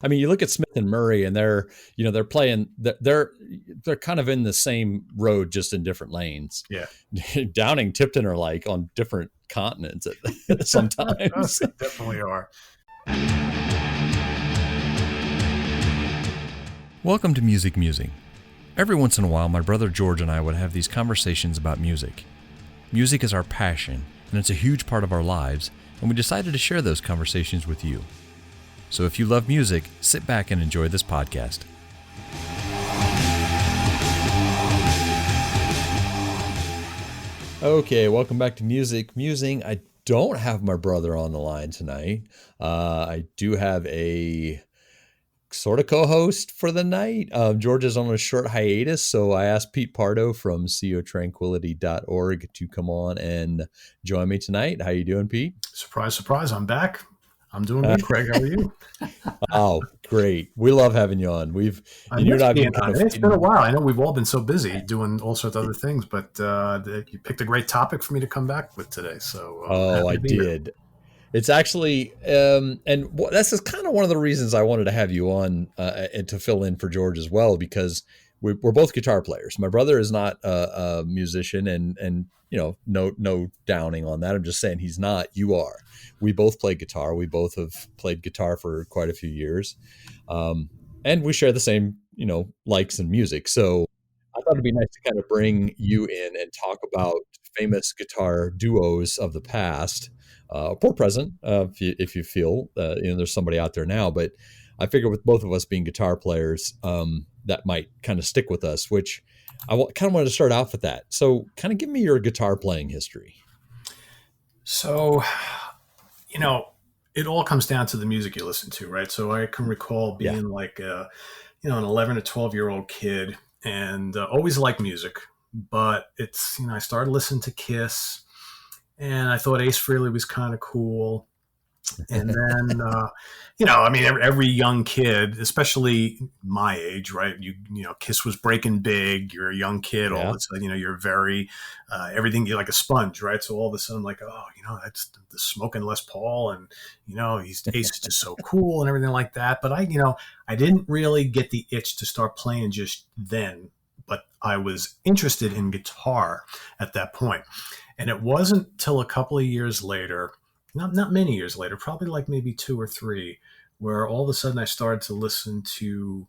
I mean, you look at Smith and Murray, and they're playing. They're kind of in the same road, just in different lanes. Yeah. Downing, Tipton are like on different continents sometimes. They definitely are. Welcome to Music Musing. Every once in a while, my brother George and I would have these conversations about music. Music is our passion, and it's a huge part of our lives, and we decided to share those conversations with you. So if you love music, sit back and enjoy this podcast. Okay, welcome back to Music Musing. I don't have my brother on the line tonight. I do have a sort of co-host for the night. George is on a short hiatus, so I asked Pete Pardo from Tranquility.org to come on and join me tonight. How you doing, Pete? Surprise, surprise, I'm back. I'm doing good, Craig. How are you? Oh, great. We love having you on. It's been a while. I know we've all been so busy doing all sorts of other things, but you picked a great topic for me to come back with today. So, I did. Here. It's actually, and this is kind of one of the reasons I wanted to have you on and to fill in for George as well, because we're both guitar players. My brother is not a musician, and no downing on that. I'm just saying he's not. You are. We both play guitar. We both have played guitar for quite a few years, and we share the same likes in music. So I thought it'd be nice to kind of bring you in and talk about famous guitar duos of the past. Or present, if you feel there's somebody out there now. But I figure with both of us being guitar players, that might kind of stick with us, which I kind of wanted to start off with that. So kind of give me your guitar playing history. So, it all comes down to the music you listen to, right? So I can recall being like an 11 or 12-year-old kid and always liked music. But it's, I started listening to Kiss. And I thought Ace Frehley was kind of cool. And then, every young kid, especially my age, right? Kiss was breaking big. You're a young kid. All of a sudden, you're very, everything, you're like a sponge, right? So all of a sudden I'm like, that's the smoking Les Paul. And, Ace is just so cool and everything like that. But I didn't really get the itch to start playing just then. But I was interested in guitar at that point. And it wasn't till a couple of years later, not many years later, probably like maybe 2 or 3, where all of a sudden I started to listen to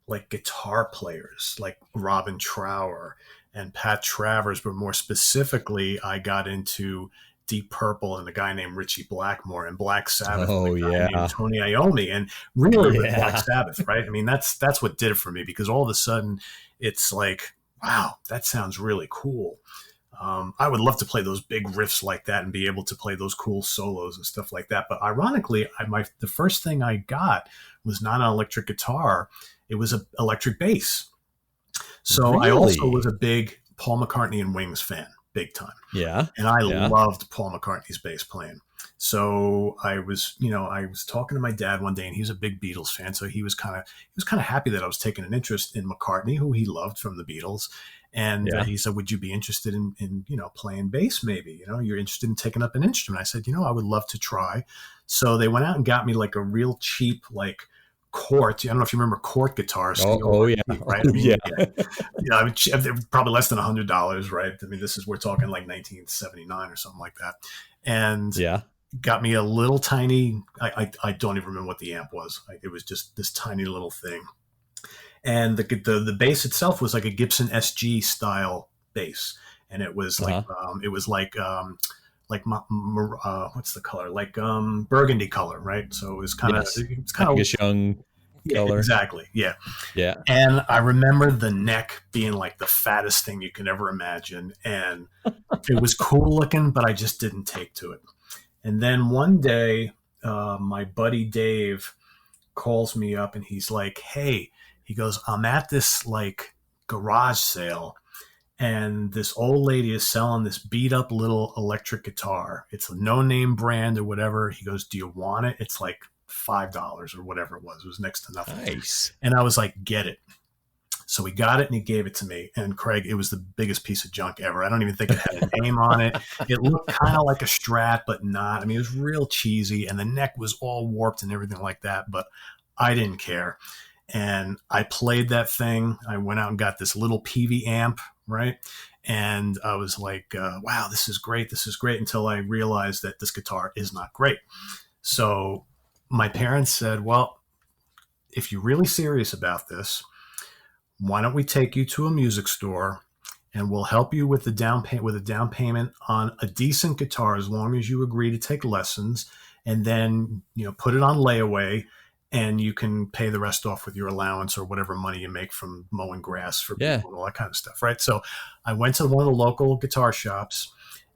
like guitar players like Robin Trower and Pat Travers, but more specifically, I got into Deep Purple and a guy named Richie Blackmore and Black Sabbath, named Tony Iommi, and really with Black Sabbath, right? I mean, that's what did it for me, because all of a sudden it's like, wow, that sounds really cool. I would love to play those big riffs like that and be able to play those cool solos and stuff like that. But ironically, the first thing I got was not an electric guitar. It was an electric bass. So really? I also was a big Paul McCartney and Wings fan, big time. Yeah. And I loved Paul McCartney's bass playing. So I was talking to my dad one day, and he was a big Beatles fan. So he was kind of happy that I was taking an interest in McCartney, who he loved from the Beatles. And he said, would you be interested in playing bass maybe? You're interested in taking up an instrument. I said, I would love to try. So they went out and got me like a real cheap, like Cort. I don't know if you remember Cort guitars. Right? They're probably less than $100, right? I mean, we're talking like 1979 or something like that. And got me a little tiny, I don't even remember what the amp was. It was just this tiny little thing. And the bass itself was like a Gibson SG style bass, and it was like what's the color? Like burgundy color, right? So it was kind of young color. Exactly, yeah. And I remember the neck being like the fattest thing you could ever imagine, and it was cool looking, but I just didn't take to it. And then one day, my buddy Dave calls me up, and he's like, "Hey." He goes, I'm at this like garage sale, and this old lady is selling this beat up little electric guitar. It's a no-name brand or whatever. He goes, do you want it? It's like $5 or whatever it was. It was next to nothing. Nice. And I was like, get it. So he got it and he gave it to me. And Craig, it was the biggest piece of junk ever. I don't even think it had a name on it. It looked kind of like a Strat, but not. I mean, it was real cheesy, and the neck was all warped and everything like that. But I didn't care. And I played that thing. I went out and got this little PV amp, right? And I was like, wow, this is great. This is great, until I realized that this guitar is not great. So my parents said, well, if you're really serious about this, why don't we take you to a music store and we'll help you with the down payment on a decent guitar, as long as you agree to take lessons, and then, put it on layaway, and you can pay the rest off with your allowance or whatever money you make from mowing grass for Yeah. people and all that kind of stuff, right? So I went to one of the local guitar shops,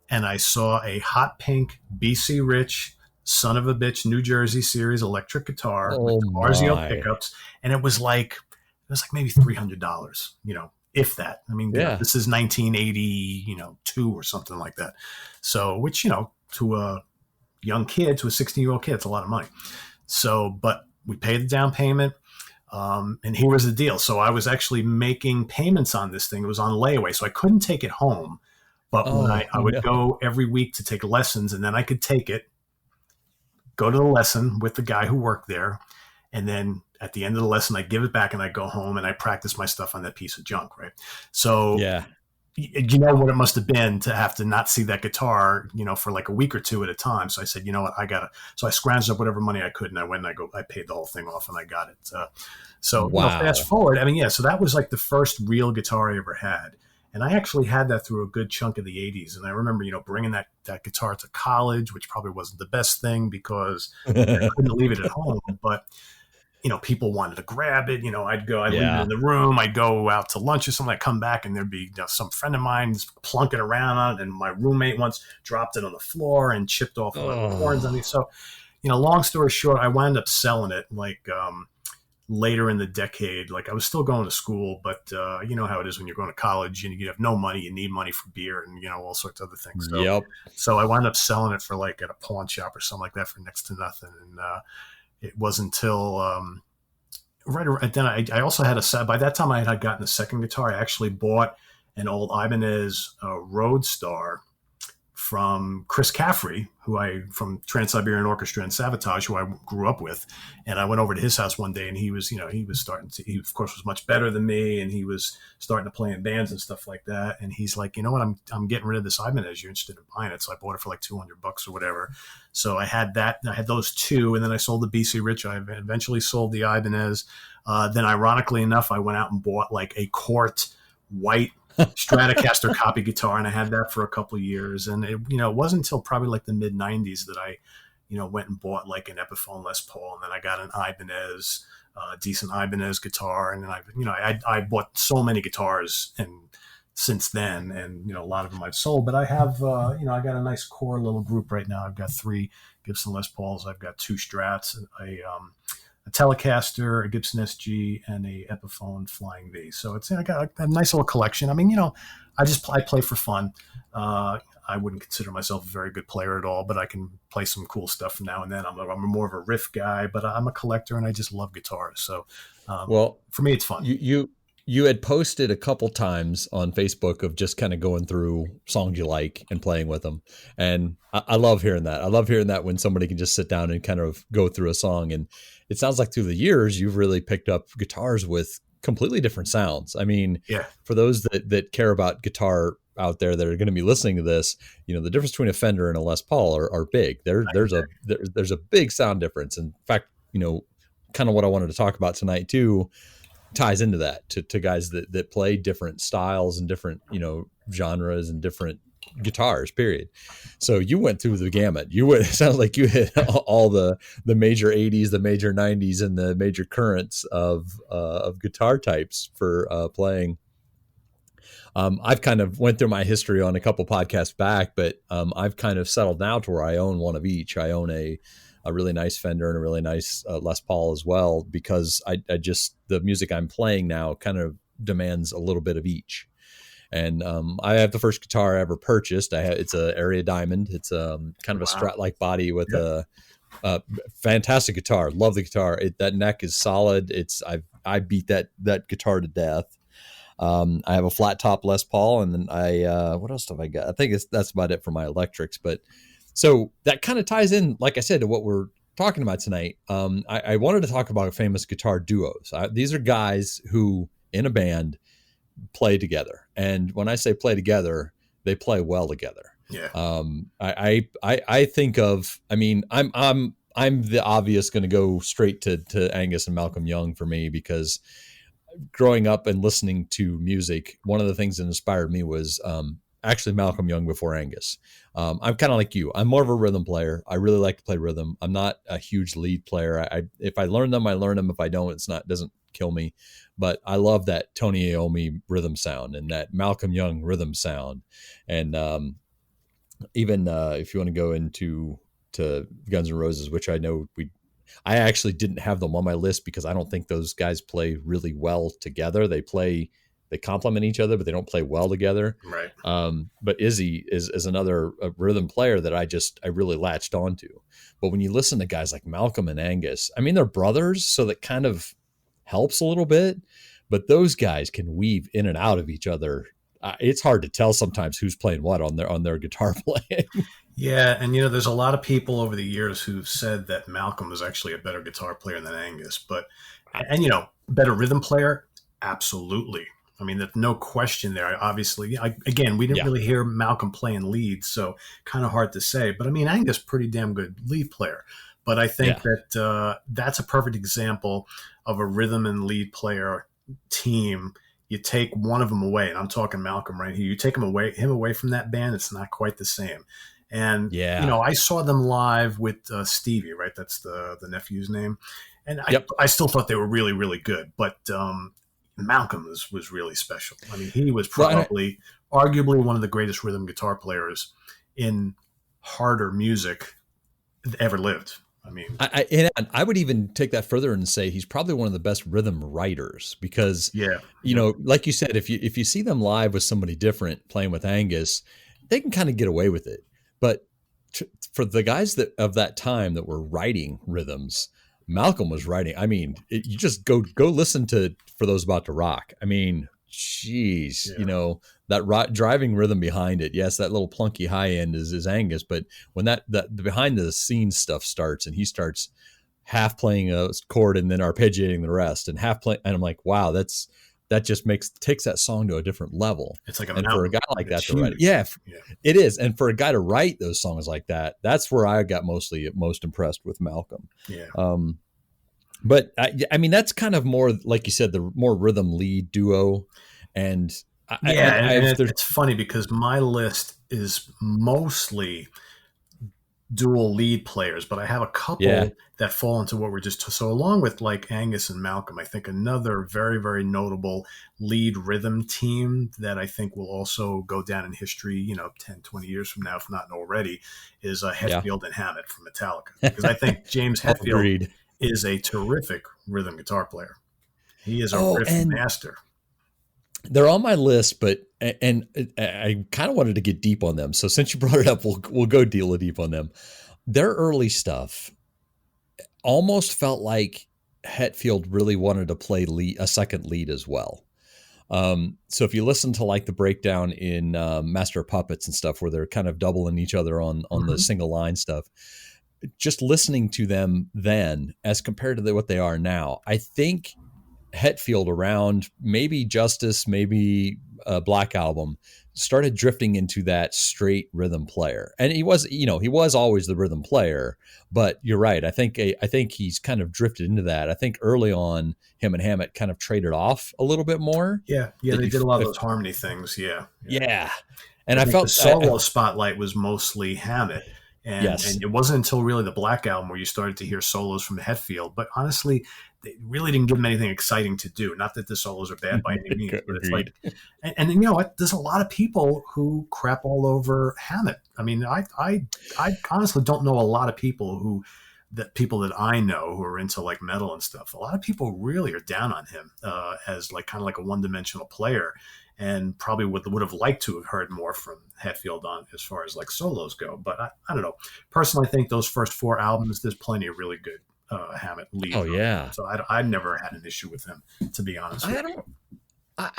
and I saw a hot pink BC Rich son of a bitch New Jersey series electric guitar with Oh Marzio my. pickups, and it was like maybe $300, if that. I mean, Yeah. this is 1982 or something like that. So, which, to a young kid, to a 16-year-old kid, it's a lot of money. So, but we paid the down payment. And here was the deal. So I was actually making payments on this thing. It was on layaway, so I couldn't take it home. But when I would go every week to take lessons, and then I could take it, go to the lesson with the guy who worked there, and then at the end of the lesson, I give it back and I go home and I practice my stuff on that piece of junk, right? So, yeah. You know what it must have been to have to not see that guitar, for like a week or two at a time. So I said, you know what, so I scrounged up whatever money I could, and I went and I paid the whole thing off, and I got it. So Wow. fast forward, so that was like the first real guitar I ever had. And I actually had that through a good chunk of the 80s. And I remember, bringing that guitar to college, which probably wasn't the best thing because I couldn't leave it at home. But, people wanted to grab it. I'd leave it in the room. I'd go out to lunch or something. I'd come back, and there'd be some friend of mine plunking around on it. And my roommate once dropped it on the floor and chipped off one of the horns on it. So, long story short, I wound up selling it later in the decade. Like, I was still going to school, but you know how it is when you're going to college and you have no money, you need money for beer and, all sorts of other things. So, so I wound up selling it for at a pawn shop or something like that for next to nothing. And it wasn't until right then I also had by that time I had gotten a second guitar. I actually bought an old Ibanez Roadstar from Chris Caffrey, from Trans-Siberian Orchestra and Savatage, who I grew up with. And I went over to his house one day, and he was of course was much better than me, and he was starting to play in bands and stuff like that. And he's like, you know what, I'm getting rid of this Ibanez. You're interested in buying it? So I bought it for like $200 or whatever. So I had that. I had those two, and then I sold the BC Rich. I eventually sold the Ibanez. Then, ironically enough, I went out and bought like a Cort white Stratocaster copy guitar, and I had that for a couple of years. And it wasn't until probably like the mid 90s that I went and bought like an Epiphone Les Paul, and then I got an Ibanez, decent Ibanez guitar. And then I bought so many guitars and since then, and a lot of them I've sold. But I have I got a nice core little group right now. I've got 3 Gibson Les Pauls, I've got 2 Strats, a Telecaster, a Gibson SG, and a Epiphone Flying V. So I got a nice little collection. I mean, I play for fun. I wouldn't consider myself a very good player at all, but I can play some cool stuff now and then. I'm more of a riff guy, but I'm a collector, and I just love guitars. So, well, for me, it's fun. You had posted a couple times on Facebook of just kind of going through songs you like and playing with them. And I love hearing that. I love hearing that when somebody can just sit down and kind of go through a song. And it sounds like through the years, you've really picked up guitars with completely different sounds. I mean, for those that care about guitar out there that are going to be listening to this, the difference between a Fender and a Les Paul are big. There's a big sound difference. In fact, kind of what I wanted to talk about tonight too, ties into that to guys that play different styles and different, genres and different guitars, period. So you went through the gamut. It sounds like you hit all the major 80s, the major 90s, and the major currents of guitar types for playing. I've kind of went through my history on a couple podcasts back, but I've kind of settled now to where I own one of each. I own a really nice Fender and a really nice Les Paul as well, because I just, the music I'm playing now kind of demands a little bit of each. And I have the first guitar I ever purchased. It's a Area Diamond. It's kind of a Strat-like body with a fantastic guitar. Love the guitar. That neck is solid. I beat that guitar to death. I have a flat top Les Paul, and then what else have I got? I think that's about it for my electrics. But so that kind of ties in, like I said, to what we're talking about tonight, I wanted to talk about famous guitar duos. These are guys who in a band play together, and when I say play together, they play well together. Yeah. I think of, I mean, I'm the obvious going to go straight to Angus and Malcolm Young for me, because growing up and listening to music, one of the things that inspired me was actually Malcolm Young before Angus. I'm kind of like you. I'm more of a rhythm player. I really like to play rhythm. I'm not a huge lead player. If I learn them, I learn them. If I don't, it doesn't kill me. But I love that Tony Iommi rhythm sound and that Malcolm Young rhythm sound. And even if you want to go into Guns N' Roses, which I actually didn't have them on my list because I don't think those guys play really well together. They complement each other, but they don't play well together. Right. But Izzy is another rhythm player that I really latched onto. But when you listen to guys like Malcolm and Angus, I mean, they're brothers, so that kind of helps a little bit. But those guys can weave in and out of each other. It's hard to tell sometimes who's playing what on their guitar playing. Yeah, and there's a lot of people over the years who've said that Malcolm was actually a better guitar player than Angus, and better rhythm player, absolutely. I mean, there's no question there. Obviously, again, we didn't really hear Malcolm playing lead, so kind of hard to say. But I mean, Angus, pretty damn good lead player. But I think that that's a perfect example of a rhythm and lead player team. You take one of them away, and I'm talking Malcolm right here. You take him away from that band, it's not quite the same. And I saw them live with Stevie, right? That's the nephew's name, and I still thought they were really, really good. But Malcolm was really special. I mean, he was probably arguably one of the greatest rhythm guitar players in harder music that ever lived. I mean, I would even take that further and say he's probably one of the best rhythm writers, because, like you said, if you see them live with somebody different playing with Angus, they can kind of get away with it. But for the guys of that time that were writing rhythms, Malcolm was writing. I mean, you just go listen to For Those About to Rock. I mean, geez, that driving rhythm behind it. Yes, that little plunky high end is Angus, but when that the behind the scenes stuff starts and he starts half playing a chord and then arpeggiating the rest and half playing, and I'm like, wow, that just takes that song to a different level. It's like for a guy like that to write it, it is. And for a guy to write those songs like that, that's where I got most impressed with Malcolm. Yeah. But I mean, that's kind of more, like you said, the more rhythm lead duo. And it's funny because my list is mostly dual lead players, but I have a couple that fall into what we're so along with like Angus and Malcolm. I think another very, very notable lead rhythm team that I think will also go down in history, 10, 20 years from now, if not already, is Hetfield and Hammett from Metallica. Because I think James Hetfield is a terrific rhythm guitar player. He is a riff master. They're on my list, but I kind of wanted to get deep on them. So since you brought it up, we'll go deep on them. Their early stuff almost felt like Hetfield really wanted to play a second lead as well. So if you listen to like the breakdown in Master of Puppets and stuff, where they're kind of doubling each other on the single line stuff, just listening to them then as compared to what they are now, I think Hetfield around maybe Justice, maybe Black Album, started drifting into that straight rhythm player. And he was always the rhythm player, but you're right. I think he's kind of drifted into that. I think early on him and Hammett kind of traded off a little bit more. Yeah. They did a lot of those harmony things. Yeah. And I felt the solo spotlight was mostly Hammett. And it wasn't until really the Black Album where you started to hear solos from Hetfield. But honestly, they really didn't give him anything exciting to do. Not that the solos are bad by any means, but it's like, and you know what? There's a lot of people who crap all over Hammett. I mean, I honestly don't know a lot of people that I know who are into like metal and stuff. A lot of people really are down on him as like kind of like a one-dimensional player, and probably would have liked to have heard more from Hetfield on as far as like solos go. But I don't know. Personally, I think those first 4 albums, there's plenty of really good Hammett lead. Oh yeah. So I never had an issue with him, to be honest. I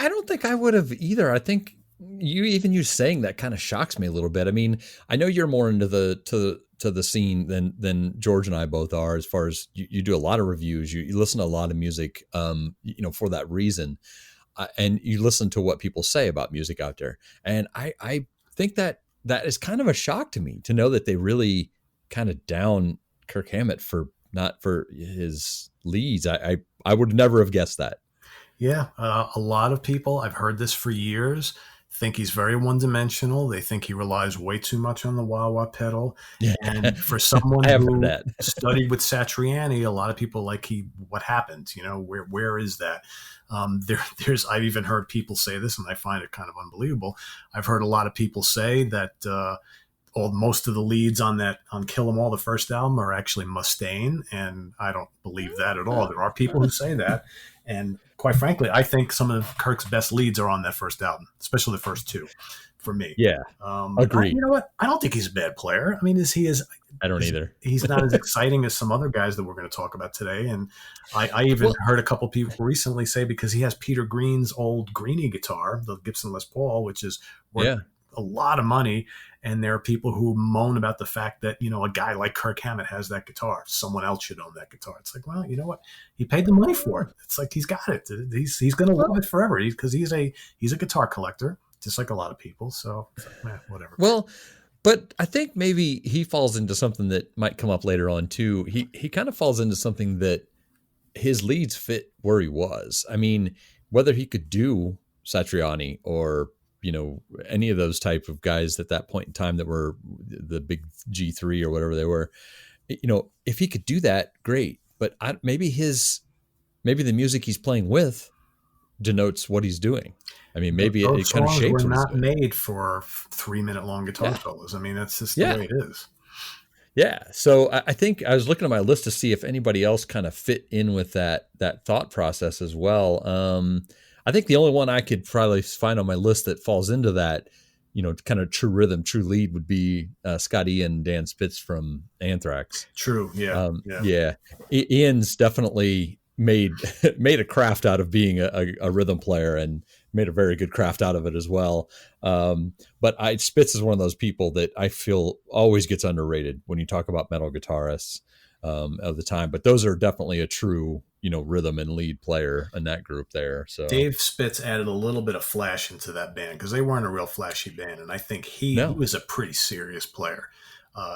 don't think I would have either. I think you saying that kind of shocks me a little bit. I mean, I know you're more into the scene than George and I both are, as far as you do a lot of reviews, you listen to a lot of music, for that reason, and you listen to what people say about music out there. And I think that is kind of a shock to me, to know that they really kind of down Kirk Hammett for not for his leads. I would never have guessed that. Yeah, a lot of people, I've heard this for years, think he's very one-dimensional. They think he relies way too much on the wah-wah pedal. Yeah, And for someone I have heard who that. studied with Satriani, a lot of people like, what happened? Where is that? I've even heard people say this, and I find it kind of unbelievable. I've heard a lot of people say that most of the leads on Kill 'Em All, the first album, are actually Mustaine, and I don't believe that at all. There are people who say that, and quite frankly, I think some of Kirk's best leads are on that first album, especially the first two, for me. Yeah, agreed. You know what? I don't think he's a bad player. I mean, I don't either. He's not as exciting as some other guys that we're going to talk about today. And I even heard a couple people recently say, because he has Peter Green's old Greenie guitar, the Gibson Les Paul, which is worth a lot of money. And there are people who moan about the fact that, a guy like Kirk Hammett has that guitar. Someone else should own that guitar. It's like, well, you know what? He paid the money for it. It's like, he's got it. He's going to love it forever, because he's a guitar collector, just like a lot of people. So whatever. Well, but I think maybe he falls into something that might come up later on too. He kind of falls into something that his leads fit where he was. I mean, whether he could do Satriani or any of those type of guys at that point in time that were the big G3 or whatever they were, if he could do that, great. But maybe the music he's playing with denotes what he's doing. I mean, maybe it kind of shapes. Were not made for 3-minute long guitar solos. I mean, that's just the way it is. Yeah. So I think I was looking at my list to see if anybody else kind of fit in with that thought process as well. I think the only one I could probably find on my list that falls into that, kind of true rhythm, true lead, would be Scott Ian and Dan Spitz from Anthrax. True. Yeah. Yeah. Ian's definitely made a craft out of being a rhythm player, and made a very good craft out of it as well. But Spitz is one of those people that I feel always gets underrated when you talk about metal guitarists of the time. But those are definitely a true, rhythm and lead player in that group there. So Dave Spitz added a little bit of flash into that band, because they weren't a real flashy band. And I think he was a pretty serious player.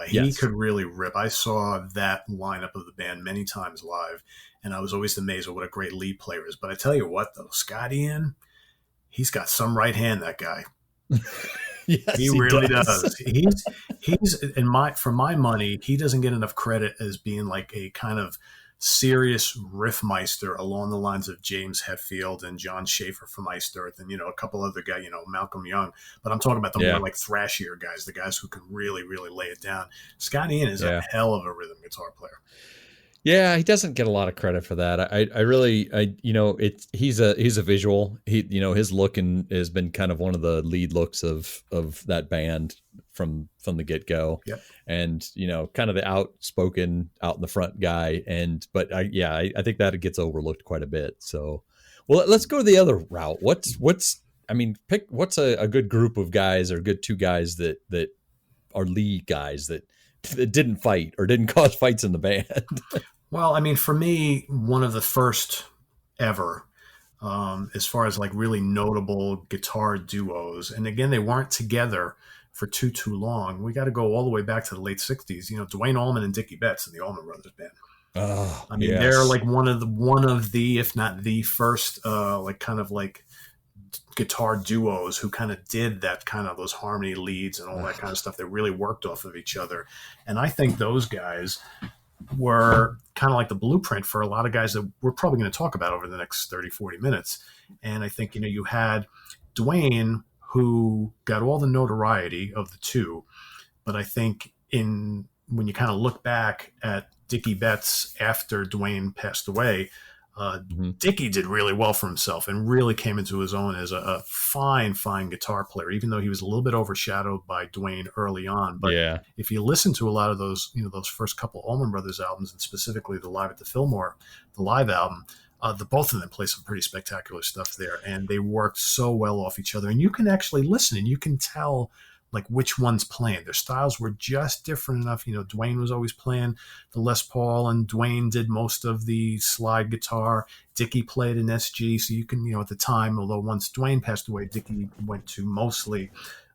He could really rip. I saw that lineup of the band many times live, and I was always amazed at what a great lead player is. But I tell you what, though, Scott Ian, he's got some right hand, that guy. Yes, he really does. He's for my money, he doesn't get enough credit as being like a kind of serious riffmeister along the lines of James Hetfield and John Schaefer from Iced Earth, and a couple other guys, Malcolm Young. But I'm talking about the more like thrashier guys, the guys who can really, really lay it down. Scott Ian is a hell of a rhythm guitar player. Yeah, he doesn't get a lot of credit for that. He's a visual. His look has been kind of one of the lead looks of that band from the get go. Yep. And kind of the outspoken, out in the front guy. I think that gets overlooked quite a bit. So, well, let's go to the other route. What's a good group of guys, or good two guys that are lead guys that didn't fight or didn't cause fights in the band? Well, I mean, for me, one of the first ever, as far as like really notable guitar duos, and again, they weren't together for too long. We got to go all the way back to the late '60s. Duane Allman and Dickie Betts in the Allman Brothers Band. Oh, I mean, they're like one of the, if not the first, kind of guitar duos who kind of did that kind of those harmony leads and all that kind of stuff that really worked off of each other. And I think those guys were kind of like the blueprint for a lot of guys that we're probably going to talk about over the next 30, 40 minutes. And I think, you had Duane, who got all the notoriety of the two. But I think when you kind of look back at Dickie Betts after Duane passed away, Dickie did really well for himself and really came into his own as a fine guitar player, even though he was a little bit overshadowed by Duane early on. But if you listen to a lot of those, those first couple Allman Brothers albums, and specifically the Live at the Fillmore, the live album, The both of them play some pretty spectacular stuff there, and they worked so well off each other. And you can actually listen, and you can tell like which one's playing. Their styles were just different enough. Dwayne was always playing the Les Paul, and Dwayne did most of the slide guitar. Dickie played an SG, so you can, at the time, although once Dwayne passed away, Dickie went to mostly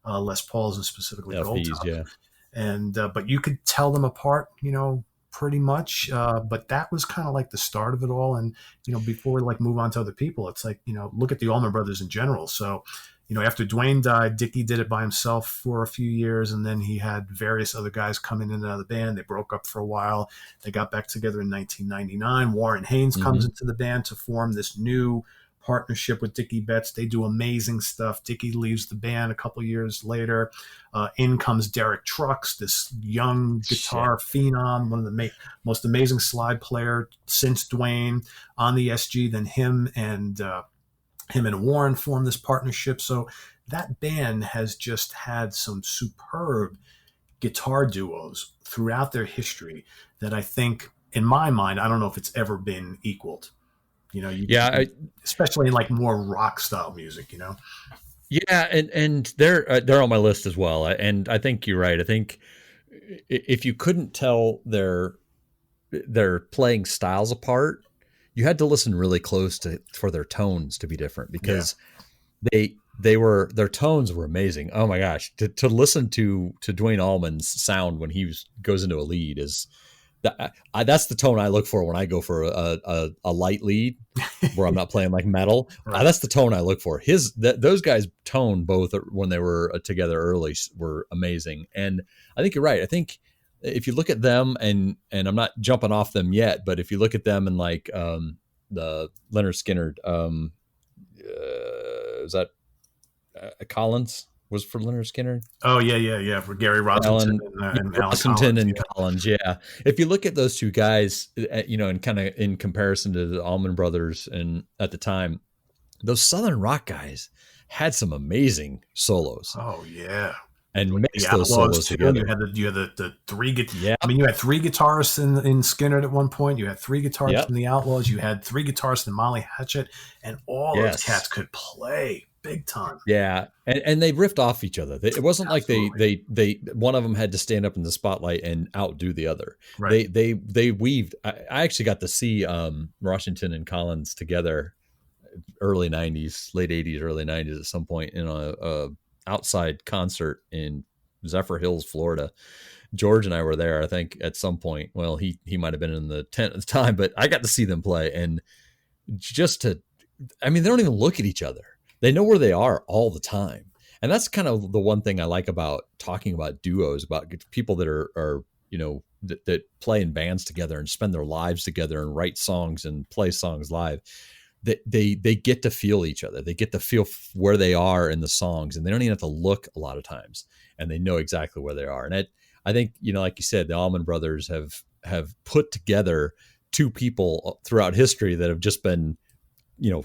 Les Pauls and specifically Gold Top. Yeah. And but you could tell them apart, pretty much. But that was kind of like the start of it all. And before we like move on to other people, it's like look at the Allman Brothers in general. So after Dwayne died, Dickie did it by himself for a few years, and then he had various other guys coming in and out of the band. They broke up for a while. They got back together in 1999. Warren Haynes comes into the band to form this new partnership with Dickie Betts. They do amazing stuff. Dickie leaves the band a couple years later. In comes Derek Trucks, this young guitar phenom, one of the most amazing slide player since Dwayne on the SG. Then him and Warren formed this partnership. So that band has just had some superb guitar duos throughout their history that I think, in my mind, I don't know if it's ever been equaled. Especially in like more rock style music, Yeah, and they're on my list as well. And I think you're right. I think if you couldn't tell their playing styles apart, you had to listen really close for their tones to be different, because their tones were amazing. Oh my gosh, to listen to Dwayne Allman's sound when he goes into a lead is that's the tone I look for when I go for a light lead where I'm not playing like metal. Right. That's the tone I look for. Those guys' tone, both when they were together early, were amazing. And I think you're right. I think if you look at them, and I'm not jumping off them yet, but if you look at them and like the Leonard Skinner, is that Collins? Was for Leonard Skinner? Oh yeah, for Gary Rossington and Alan Collins. Yeah. If you look at those two guys, and kind of in comparison to the Allman Brothers, and at the time, those Southern rock guys had some amazing solos. Oh yeah, and mixed those solos together. You had the three. I mean, you had three guitarists in Skinner at one point. You had three guitarists in the Outlaws. You had three guitarists in Molly Hatchet, and all those cats could play big time. Yeah, and they riffed off each other. It wasn't like they one of them had to stand up in the spotlight and outdo the other. Right. They weaved. I actually got to see Washington and Collins together, early '90s, late '80s, early '90s at some point in a outside concert in Zephyr Hills, Florida. George and I were there, I think, at some point. Well, he might have been in the tent at the time, but I got to see them play, and they don't even look at each other. They know where they are all the time. And that's kind of the one thing I like about talking about duos, about people that are that play in bands together and spend their lives together and write songs and play songs live. They get to feel each other. They get to feel where they are in the songs, and they don't even have to look a lot of times, and they know exactly where they are. And I think, like you said, the Allman Brothers have put together two people throughout history that have just been,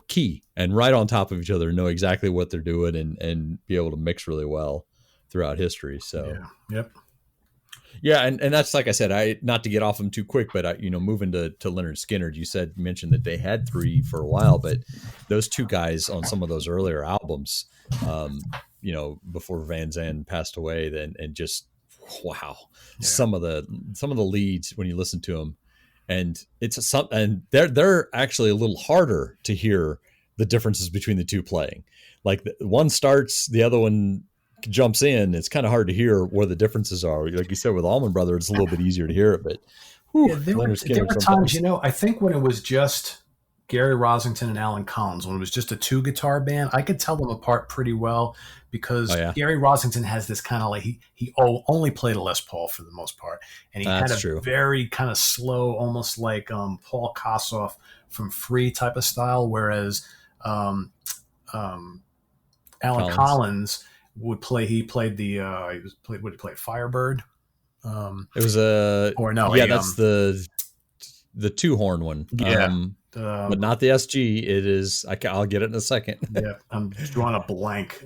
key and right on top of each other, know exactly what they're doing, and be able to mix really well throughout history. So, yeah. And that's, like I said, not to get off them too quick, but moving to Leonard Skinner, you mentioned that they had three for a while, but those two guys on some of those earlier albums, before Van Zandt passed away, and just, wow, some of the leads when you listen to them, and and they're actually a little harder to hear the differences between the two playing. Like one starts, the other one jumps in. It's kind of hard to hear where the differences are. Like you said, with Allman Brothers, it's a little bit easier to hear it. But there were times, I think when it was just Gary Rossington and Alan Collins, when it was just a two guitar band, I could tell them apart pretty well, because Gary Rossington has this kind of like, he only played a Les Paul for the most part. And he had a very kind of slow, almost like Paul Kossoff from Free type of style. Whereas Alan Collins would play, he played would he play Firebird? It was that's the two horn one. But not the SG. It is. I'll get it in a second. Yeah, I'm drawing a blank.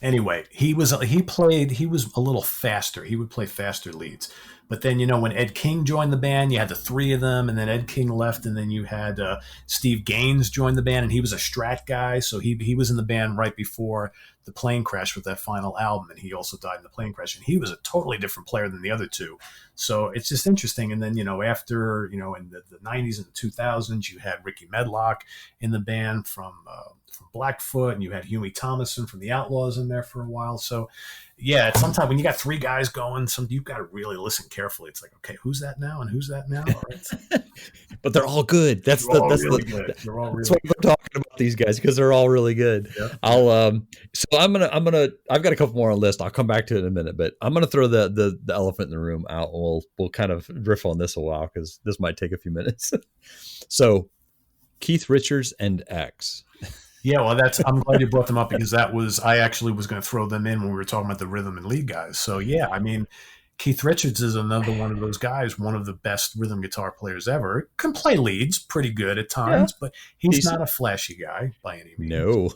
Anyway, he was a little faster. He would play faster leads. But then, when Ed King joined the band, you had the three of them, and then Ed King left, and then you had Steve Gaines join the band, and he was a Strat guy, so he was in the band right before the plane crash with that final album, and he also died in the plane crash, and he was a totally different player than the other two. So it's just interesting. And then, after, in the 90s and the 2000s, you had Ricky Medlock in the band from Blackfoot, and you had Huey Thomason from the Outlaws in there for a while. So yeah, sometimes when you got three guys going, you've got to really listen carefully. It's like, okay, who's that now and who's that now? All right. But they're all good. That's good. That's what we're talking about these guys, because they're all really good. Yeah. So I've got a couple more on the list. I'll come back to it in a minute, but I'm gonna throw the elephant in the room out. We'll kind of riff on this a while, because this might take a few minutes. So Keith Richards and X. Yeah, well, I'm glad you brought them up, because I actually was going to throw them in when we were talking about the rhythm and lead guys. So yeah, I mean, Keith Richards is another one of those guys, one of the best rhythm guitar players ever. Can play leads pretty good at times, but he's not a flashy guy by any means. No,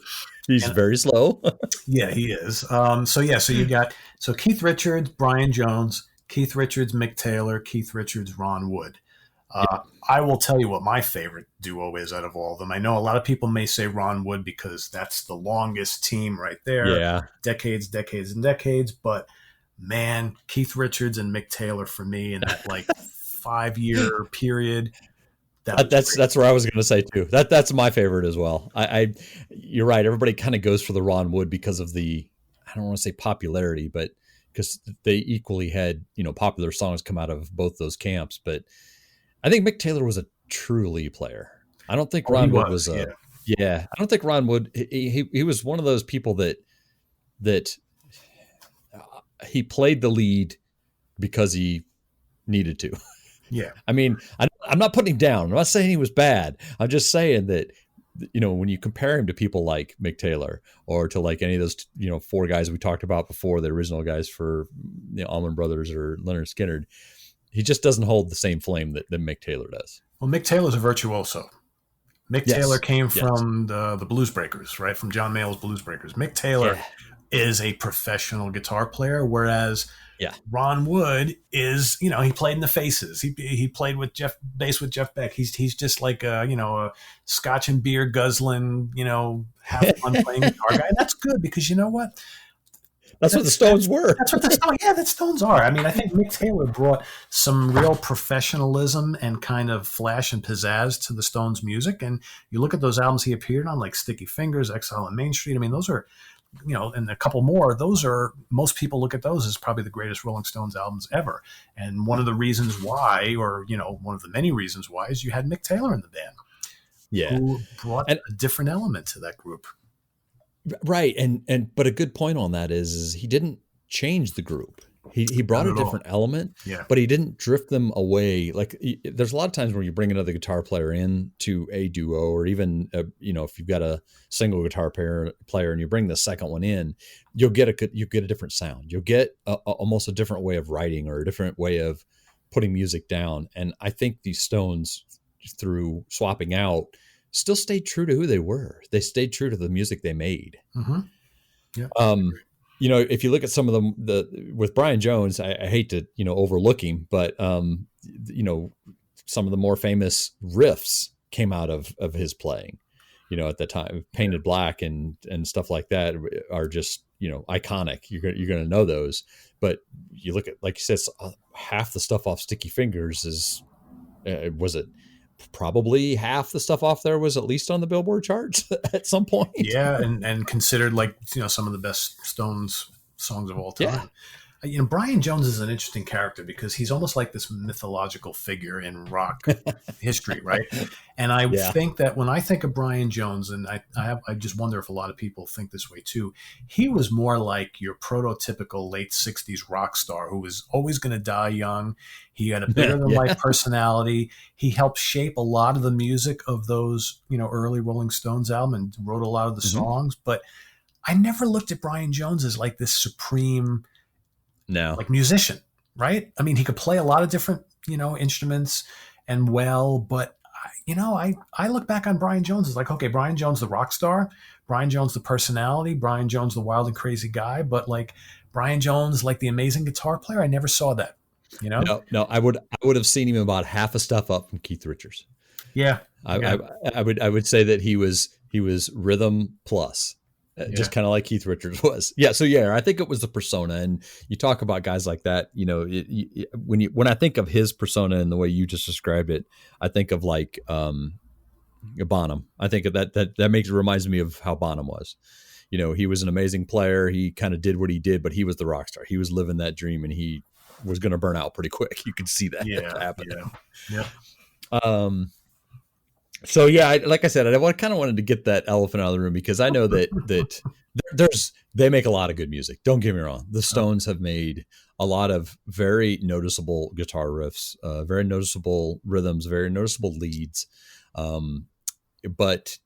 he's very slow. Yeah, he is. So you got Keith Richards, Brian Jones, Keith Richards, Mick Taylor, Keith Richards, Ron Wood. I will tell you what my favorite duo is out of all of them. I know a lot of people may say Ron Wood, because that's the longest team right there. Yeah. Decades and decades. But man, Keith Richards and Mick Taylor for me in that 5-year period. That's where I was going to say too. That's my favorite as well. You're right. Everybody kind of goes for the Ron Wood because of the, I don't want to say popularity, but because they equally had, popular songs come out of both those camps. But I think Mick Taylor was a true lead player. I don't think Ron Wood was I don't think Ron Wood, he was one of those people that he played the lead because he needed to. Yeah. I mean, I'm not putting him down. I'm not saying he was bad. I'm just saying that, when you compare him to people like Mick Taylor, or to like any of those, four guys we talked about before, the original guys for Allman Brothers or Leonard Skinner, he just doesn't hold the same flame that Mick Taylor does. Well, Mick Taylor's a virtuoso. Mick Taylor came from the Blues Breakers, right? From John Mayall's Blues Breakers. Mick Taylor is a professional guitar player, whereas Ron Wood is, he played in the Faces. He played with bass with Jeff Beck. He's just like a Scotch and beer guzzling, have fun playing guitar guy. And that's good, because you know what? That's what the Stones were. That's what the Stones are. I mean, I think Mick Taylor brought some real professionalism and kind of flash and pizzazz to the Stones music. And you look at those albums he appeared on, like Sticky Fingers, Exile on Main Street. I mean, those are, and a couple more, most people look at those as probably the greatest Rolling Stones albums ever. And one of the reasons why, or, one of the many reasons why, is you had Mick Taylor in the band. Yeah. Who brought a different element to that group. Right. But a good point on that is he didn't change the group. He brought a different element, but he didn't drift them away. Like, there's a lot of times where you bring another guitar player in to a duo, or even, if you've got a single guitar player and you bring the second one in, you'll get a different sound. You'll get almost a different way of writing, or a different way of putting music down. And I think these Stones, through swapping out, still stayed true to who they were. They stayed true to the music they made. Mm-hmm. Yeah. If you look at some of them, with Brian Jones, I hate to, overlook him, but, some of the more famous riffs came out of his playing, at the time. Painted Black and stuff like that are just, iconic. You're going to know those. But you look at, like you said, half the stuff off Sticky Fingers was it probably half the stuff off there was at least on the Billboard charts at some point. Yeah, and considered some of the best Stones songs of all time. Yeah. Brian Jones is an interesting character, because he's almost like this mythological figure in rock history, right? And I think that when I think of Brian Jones, and I just wonder if a lot of people think this way too, he was more like your prototypical late 60s rock star who was always going to die young. He had a bigger than life personality. He helped shape a lot of the music of those, early Rolling Stones album, and wrote a lot of the songs. But I never looked at Brian Jones as like this supreme musician, right? I mean, he could play a lot of different, instruments but I look back on Brian Jones as like, okay, Brian Jones, the rock star, Brian Jones, the personality, Brian Jones, the wild and crazy guy, but like Brian Jones, like the amazing guitar player, I never saw that. you know? No, I would have seen him about half a step up from Keith Richards. Yeah. I, Yeah. I, I would say that he was rhythm plus, Yeah. just kind of like Keith Richards was. Yeah. So yeah, I think it was the persona, and you talk about guys like that. When I think of his persona and the way you just described it, I think of like Bonham. I think of that reminds me of how Bonham was. He was an amazing player. He kind of did what he did, but he was the rock star. He was living that dream, and he was going to burn out pretty quick. You could see that Yeah. Yeah. happening. Yep. So yeah, like I said, I kind of wanted to get that elephant out of the room because I know that they make a lot of good music. Don't get me wrong. The Stones have made a lot of very noticeable guitar riffs, very noticeable rhythms, very noticeable leads. But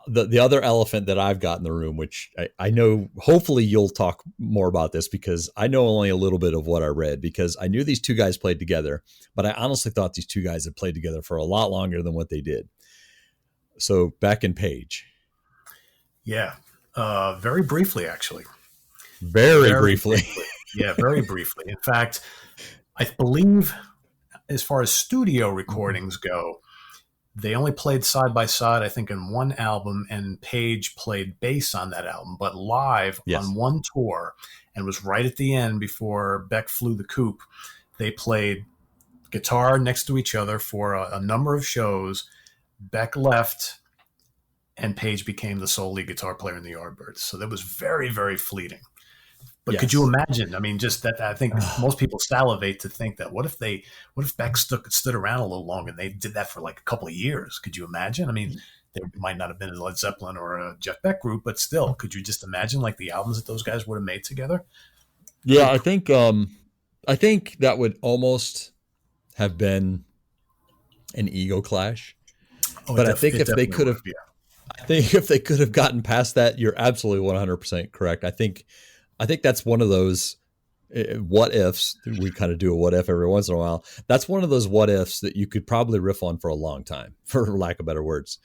the other elephant that I've got in the room, which I know, hopefully you'll talk more about this because I know only a little bit of what I read, because I knew these two guys played together, but I honestly thought these two guys had played together for a lot longer than what they did. So Beck and Page. Yeah. Very briefly, actually. Very briefly. Yeah, very briefly. In fact, I believe as far as studio recordings go, they only played side by side, I think, in one album, and Page played bass on that album. But live Yes. on one tour, and was right at the end before Beck flew the coop, they played guitar next to each other for a number of shows. Beck left, and Page became the sole lead guitar player in the Yardbirds. So that was very, very fleeting. But Yes. could you imagine? I mean, just that. I think most people salivate to think that. What if Beck stood around a little longer and they did that for like a couple of years? Could you imagine? I mean, they might not have been a Led Zeppelin or a Jeff Beck group, but still, could you just imagine like the albums that those guys would have made together? Yeah, I think that would almost have been an ego clash. Oh, But I think if they could have, yeah. I think if they could have gotten past that, you're absolutely 100% correct. I think that's one of those what ifs. We kind of do a what if every once in a while. That's one of those what ifs that you could probably riff on for a long time, for lack of better words.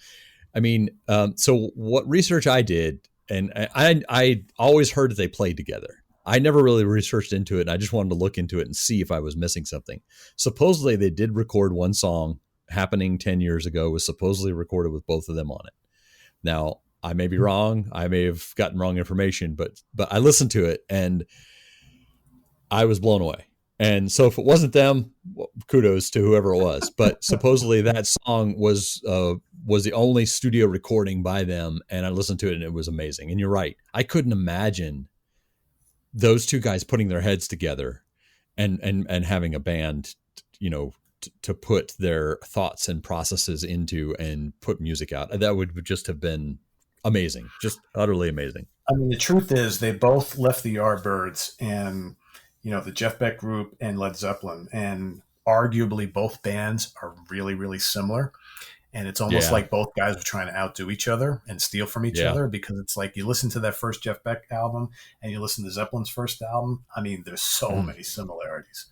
I mean, so what research I did, and I always heard that they played together. I never really researched into it, and I just wanted to look into it and see if I was missing something. Supposedly, they did record one song, Happening 10 years ago, was supposedly recorded with both of them on it. Now, I may be wrong. I may have gotten wrong information, but I listened to it and I was blown away. And so if it wasn't them, well, kudos to whoever it was. But supposedly that song was the only studio recording by them, and I listened to it and it was amazing. And you're right. I couldn't imagine those two guys putting their heads together and having a band, to put their thoughts and processes into and put music out. That would just have been amazing, just utterly amazing. I mean, the truth is they both left the Yardbirds and, the Jeff Beck group and Led Zeppelin, and arguably both bands are really, really similar. And it's almost like both guys were trying to outdo each other and steal from each other, because it's like you listen to that first Jeff Beck album and you listen to Zeppelin's first album. I mean, there's so many similarities.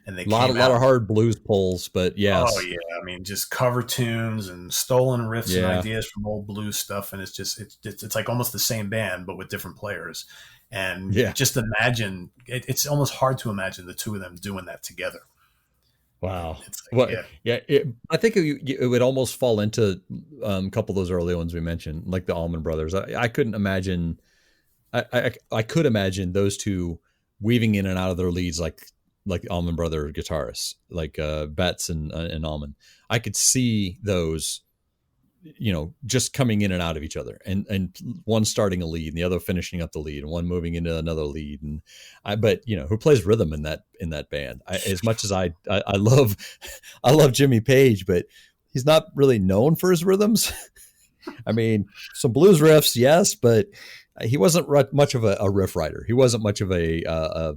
And they a lot of hard blues pulls, but yes. Oh yeah, I mean, just cover tunes and stolen riffs and ideas from old blues stuff, and it's like almost the same band but with different players. And just imagine, it's almost hard to imagine the two of them doing that together. Wow. I think it would almost fall into a couple of those early ones we mentioned, like the Allman Brothers. I couldn't imagine. I could imagine those two weaving in and out of their leads like Allman Brother guitarists, like Betts and Allman. I could see those, just coming in and out of each other, and one starting a lead and the other finishing up the lead, and one moving into another lead. But who plays rhythm in that band? As much as I love Jimmy Page, but he's not really known for his rhythms. I mean, some blues riffs, yes, but he wasn't much of a riff writer. He wasn't much of a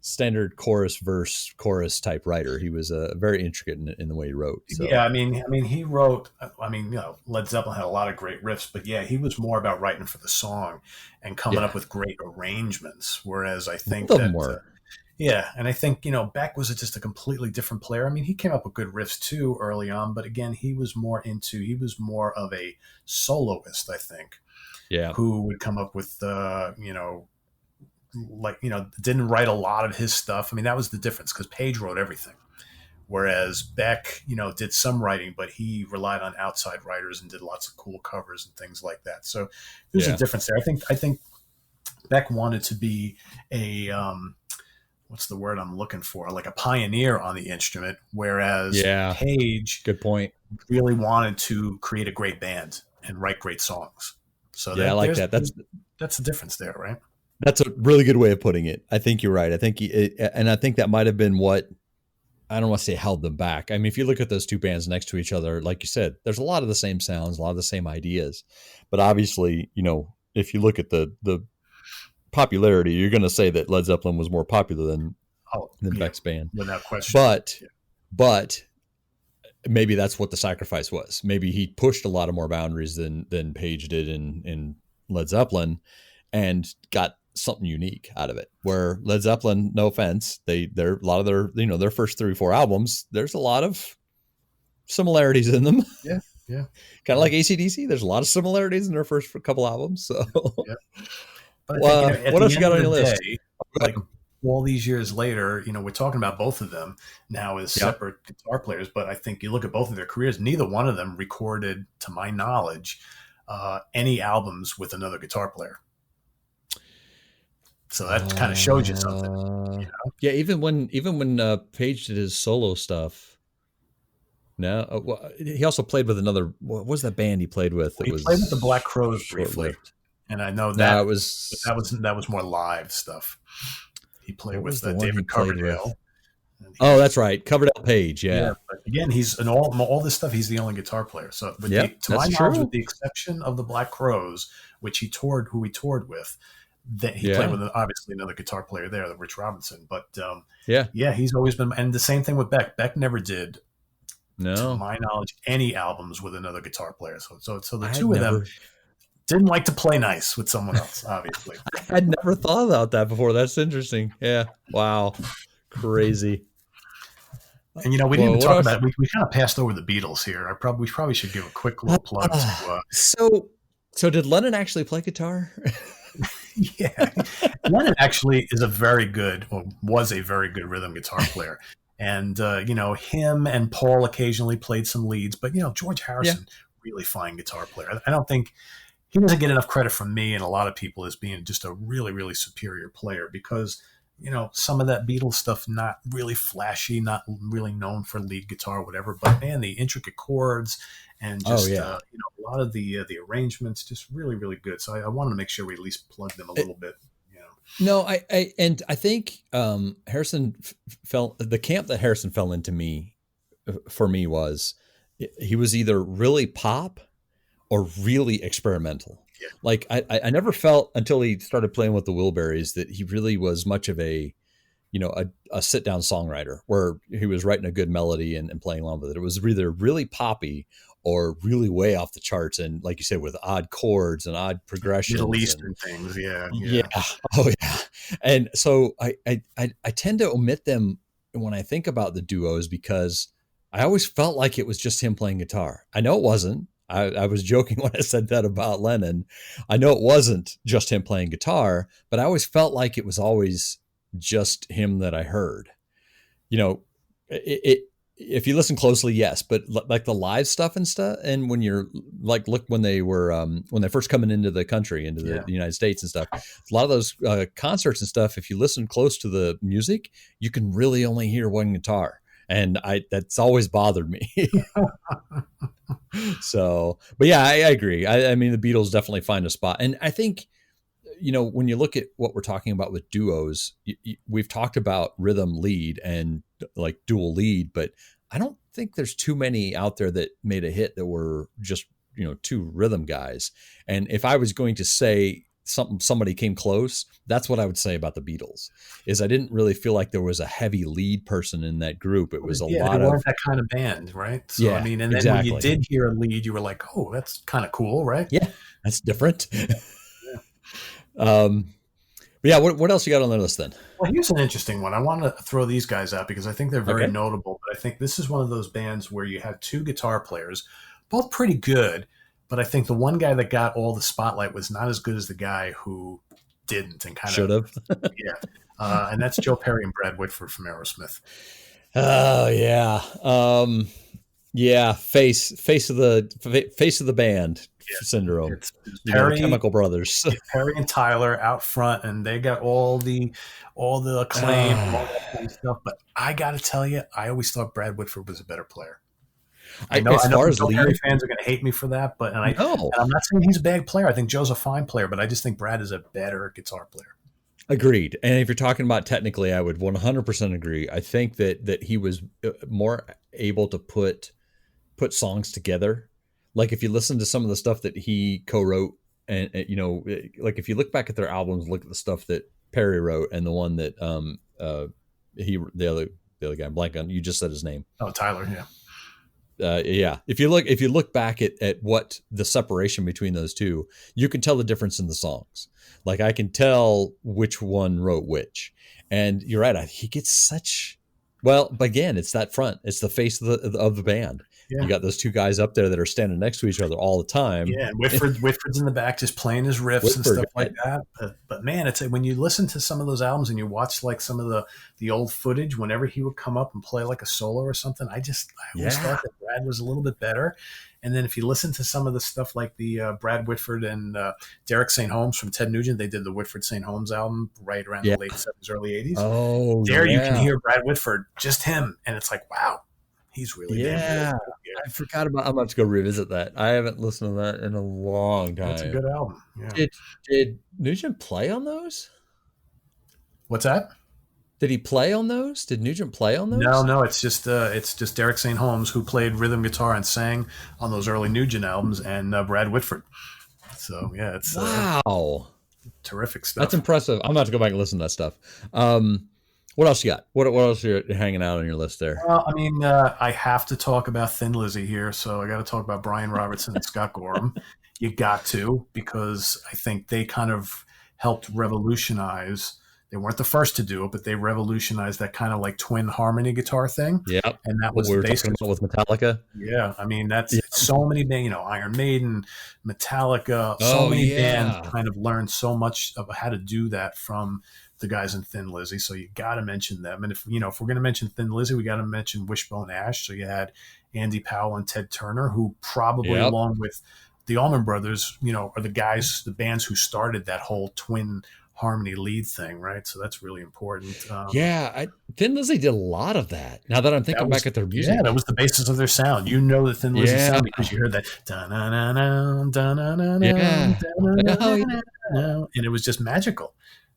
standard chorus verse chorus type writer. He was very intricate in the way he wrote. So. Yeah, I mean, he wrote. Led Zeppelin had a lot of great riffs, but he was more about writing for the song and coming up with great arrangements. Whereas I think and I think Beck was just a completely different player. I mean, he came up with good riffs too early on, but again, he was more of a soloist, I think. Yeah, who would come up with like, didn't write a lot of his stuff. I mean, that was the difference because Page wrote everything. Whereas Beck, did some writing, but he relied on outside writers and did lots of cool covers and things like that. So there's a difference there. I think Beck wanted to be a what's the word I'm looking for? Like a pioneer on the instrument, whereas Page, good point, really wanted to create a great band and write great songs. So I like that. That's the difference there, right? That's a really good way of putting it. I think you're right. I think that might have been what, I don't want to say held them back. I mean, if you look at those two bands next to each other, like you said, there's a lot of the same sounds, a lot of the same ideas. But obviously, if you look at the popularity, you're going to say that Led Zeppelin was more popular than Beck's band. Without question. But maybe that's what the sacrifice was. Maybe he pushed a lot of more boundaries than Page did in Led Zeppelin and got something unique out of it, where Led Zeppelin, no offense, they're a lot of their first 3 or 4 albums, there's a lot of similarities in them. Yeah Kind of like AC/DC, there's a lot of similarities in their first couple albums. So But what else you got on your list? Like all these years later, we're talking about both of them now as separate guitar players, but I think you look at both of their careers, neither one of them recorded, to my knowledge, any albums with another guitar player. So that kind of shows you something. Yeah, even when Page did his solo stuff. No, he also played with another. What was that band he played with? He played with the Black Crowes briefly, and I know that was more live stuff. He played with David Coverdale. Oh, that's right, Coverdale Page. Yeah. But again, he's in all this stuff. He's the only guitar player. So, to my knowledge, with the exception of the Black Crowes, which he toured with. That he played with obviously another guitar player there, Rich Robinson. But he's always been, and the same thing with Beck. Beck never did, to my knowledge, any albums with another guitar player. So the two of them didn't like to play nice with someone else. Obviously, I'd never thought about that before. That's interesting. Yeah, wow, crazy. And we didn't even talk about it. We kind of passed over the Beatles here. We probably should give a quick little plug. So did Lennon actually play guitar? Yeah, Lennon actually was a very good rhythm guitar player, and him and Paul occasionally played some leads, but George Harrison, really fine guitar player. I don't think he doesn't get enough credit from me and a lot of people as being just a really, really superior player because some of that Beatles stuff, not really flashy, not really known for lead guitar, whatever, but man, the intricate chords and just a lot of the arrangements, just really, really good. So I wanted to make sure we at least plug them a little bit. No, I think Harrison the camp that Harrison fell into for me was he was either really pop or really experimental. Yeah. Like I never felt until he started playing with the Wilburys that he really was much of a sit down songwriter where he was writing a good melody and playing along with it. It was either really poppy or really way off the charts. And like you said, with odd chords and odd progressions. Middle Eastern things. Yeah. Oh yeah. And so I tend to omit them when I think about the duos because I always felt like it was just him playing guitar. I know it wasn't. I was joking when I said that about Lennon. I know it wasn't just him playing guitar, but I always felt like it was always just him that I heard. If you listen closely, yes, but like the live stuff and when you're like, look, when they were when they're first coming into the country, into the United States and stuff, a lot of those concerts and stuff, if you listen close to the music, you can really only hear one guitar. And that's always bothered me. So, but yeah, I agree. I mean, the Beatles definitely find a spot. And I think, when you look at what we're talking about with duos, we've talked about rhythm lead and like dual lead, but I don't think there's too many out there that made a hit that were just, two rhythm guys. And if I was going to say somebody came close, that's what I would say about the Beatles is I didn't really feel like there was a heavy lead person in that group. It was they weren't that kind of band, right? So I mean, and then when you did hear a lead, you were like, oh, that's kind of cool, right? Yeah, that's different. But yeah, what else you got on the list then? Well, here's an interesting one. I want to throw these guys out because I think they're very notable, but I think this is one of those bands where you had two guitar players, both pretty good, but I think the one guy that got all the spotlight was not as good as the guy who didn't, and kind Should of, have. yeah. And that's Joe Perry and Brad Whitford from Aerosmith. Oh yeah. Yeah, face of the band syndrome. It's You know, the Perry, Chemical Brothers. Perry and Tyler out front, and they got all the acclaim and all that kind of stuff. But I got to tell you, I always thought Brad Whitford was a better player. I As know far the as Joe Perry lead, fans are going to hate me for that, but and no, I'm not saying he's a bad player. I think Joe's a fine player, but I just think Brad is a better guitar player. agreed. And if you're talking about technically, I would 100% agree. I think that he was more able to put songs together. Like if you listen to some of the stuff that he co-wrote, and you know, like if you look back at their albums, look at the stuff that Perry wrote, and the one that he the other guy, I'm blank on. You just said his name. Oh, Tyler, yeah. Yeah, if you look back at what the separation between those two, you can tell the difference in the songs. Like I can tell which one wrote which, and you're right. He gets such well, but again, it's that front. It's the face of the band. Yeah. You got those two guys up there that are standing next to each other all the time. Yeah, and Whitford's in the back just playing his riffs and stuff like that. But man, it's when you listen to some of those albums and you watch like some of the old footage, whenever he would come up and play like a solo or something, I always thought that Brad was a little bit better. And then if you listen to some of the stuff like the Brad Whitford and Derek St. Holmes from Ted Nugent, they did the Whitford St. Holmes album right around the late 70s, early 80s. Oh, there you can hear Brad Whitford, just him, and it's like, wow. He's really damn good. I forgot about. I'm about to go revisit that. I haven't listened to that in a long time. That's a good album. Yeah. Did Nugent play on those? What's that? Did he play on those? Did Nugent play on those? No. It's just Derek St. Holmes who played rhythm guitar and sang on those early Nugent albums, and Brad Whitford. So yeah, it's wow, terrific stuff. That's impressive. I'm about to go back and listen to that stuff. What else you got? What else are you hanging out on your list there? Well, I mean, I have to talk about Thin Lizzy here, so I got to talk about Brian Robertson and Scott Gorham. You got to, because I think they kind of helped revolutionize. They weren't the first to do it, but they revolutionized that kind of like twin harmony guitar thing. Yeah, and that was what we were talking about with Metallica. Yeah, I mean that's so many bands, Iron Maiden, Metallica, so many bands kind of learned so much of how to do that from the guys in Thin Lizzy. So you got to mention them. And if we're going to mention Thin Lizzy, we got to mention Wishbone Ash. So you had Andy Powell and Ted Turner, who probably along with the Allman Brothers, are the bands who started that whole twin harmony lead thing, right? So that's really important. Thin Lizzy did a lot of that. Now that I'm thinking back at their music. Yeah, that was the basis of their sound. You know the Thin Lizzy sound because you heard that and it was just magical.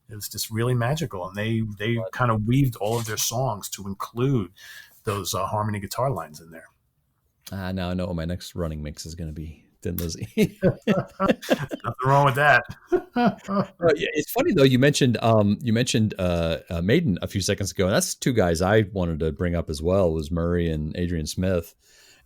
It was just really magical. And they kind of weaved all of their songs to include those harmony guitar lines in there. Now I know what my next running mix is going to be. Thin Lizzy. Nothing wrong with that. It's funny though. You mentioned Maiden a few seconds ago, and that's two guys I wanted to bring up as well. Was Murray and Adrian Smith,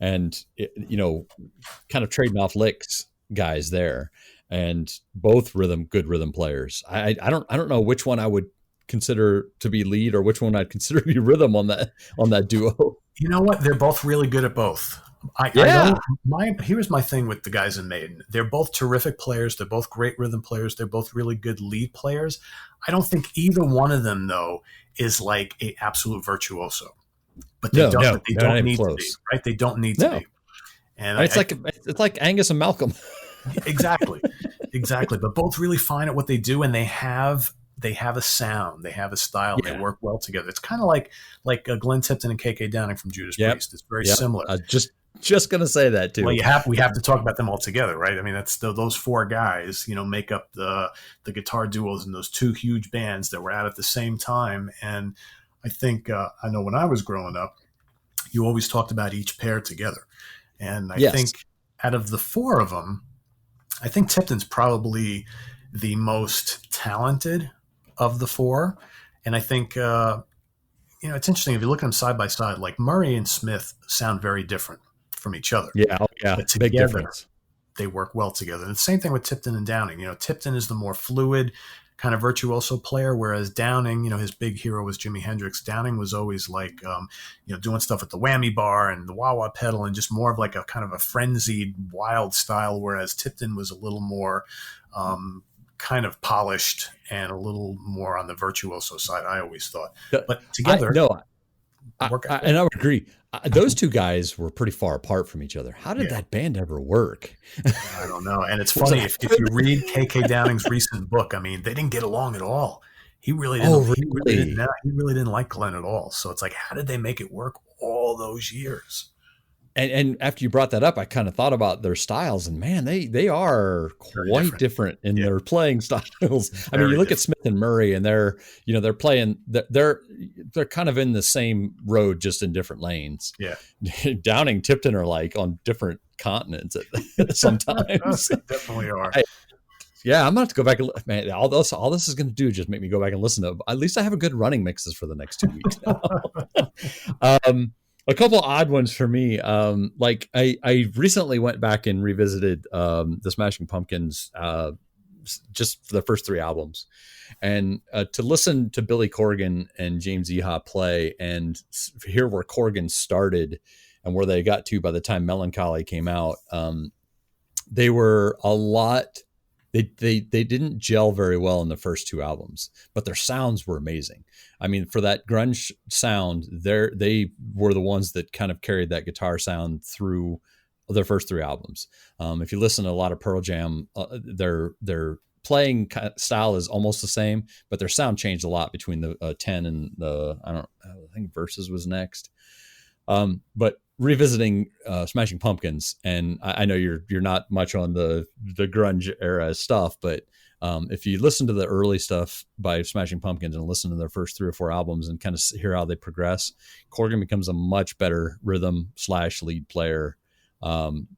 and kind of trading off licks guys there, and both good rhythm players. I don't know which one I would consider to be lead or which one I'd consider to be rhythm on that duo. You know what? They're both really good at both. Here's my thing with the guys in Maiden. They're both terrific players. They're both great rhythm players. They're both really good lead players. I don't think either one of them, though, is like a absolute virtuoso. But they don't need to be, right? They don't need to be. And it's like Angus and Malcolm. Exactly. But both really fine at what they do, and they have a sound, they have a style, they work well together. It's kind of like Glenn Tipton and KK Downing from Judas Priest. It's very similar. Just going to say that too. Well, we have to talk about them all together, right? I mean, that's those four guys, make up the guitar duos in those two huge bands that were out at the same time. And I think I know when I was growing up, you always talked about each pair together. And I think out of the four of them, I think Tipton's probably the most talented of the four. And I think, it's interesting if you look at them side by side, like Murray and Smith sound very different from each other. Yeah. But together, big difference. They work well together. And the same thing with Tipton and Downing. Tipton is the more fluid kind of virtuoso player, whereas Downing, his big hero was Jimi Hendrix. Downing was always like, doing stuff with the whammy bar and the wah-wah pedal and just more of like a kind of a frenzied, wild style, whereas Tipton was a little more kind of polished and a little more on the virtuoso side, I always thought. But I together, no, work out. and I would agree. Those two guys were pretty far apart from each other. How did Yeah. that band ever work? I don't know. And it's funny, if you read KK Downing's recent book, I mean, they didn't get along at all. He really didn't. Oh, He really really? didn't. He really didn't like Glenn at all. So it's like, how did they make it work all those years? And after you brought that up, I kind of thought about their styles, and man, they are quite different in their playing styles. I mean, you look at Smith and Murray, and they're playing, they're kind of in the same road, just in different lanes. Yeah. Downing, Tipton are like on different continents sometimes. They definitely are. Yeah, I'm gonna have to go back and man. All this is gonna do is just make me go back and listen to. At least I have a good running mixes for the next 2 weeks now. A couple odd ones for me. Like I recently went back and revisited the Smashing Pumpkins, just for the first 3 albums, and to listen to Billy Corgan and James Iha play and hear where Corgan started and where they got to by the time Melancholy came out. They were a lot. They didn't gel very well in the first 2 albums, but their sounds were amazing. I mean, for that grunge sound, they were the ones that kind of carried that guitar sound through their first 3 albums. If you listen to a lot of Pearl Jam, their playing style is almost the same, but their sound changed a lot between the 10 and I think Versus was next. But revisiting Smashing Pumpkins, and I know you're not much on the grunge era stuff, but if you listen to the early stuff by Smashing Pumpkins and listen to their first 3 or 4 albums and kind of hear how they progress, Corgan becomes a much better rhythm / lead player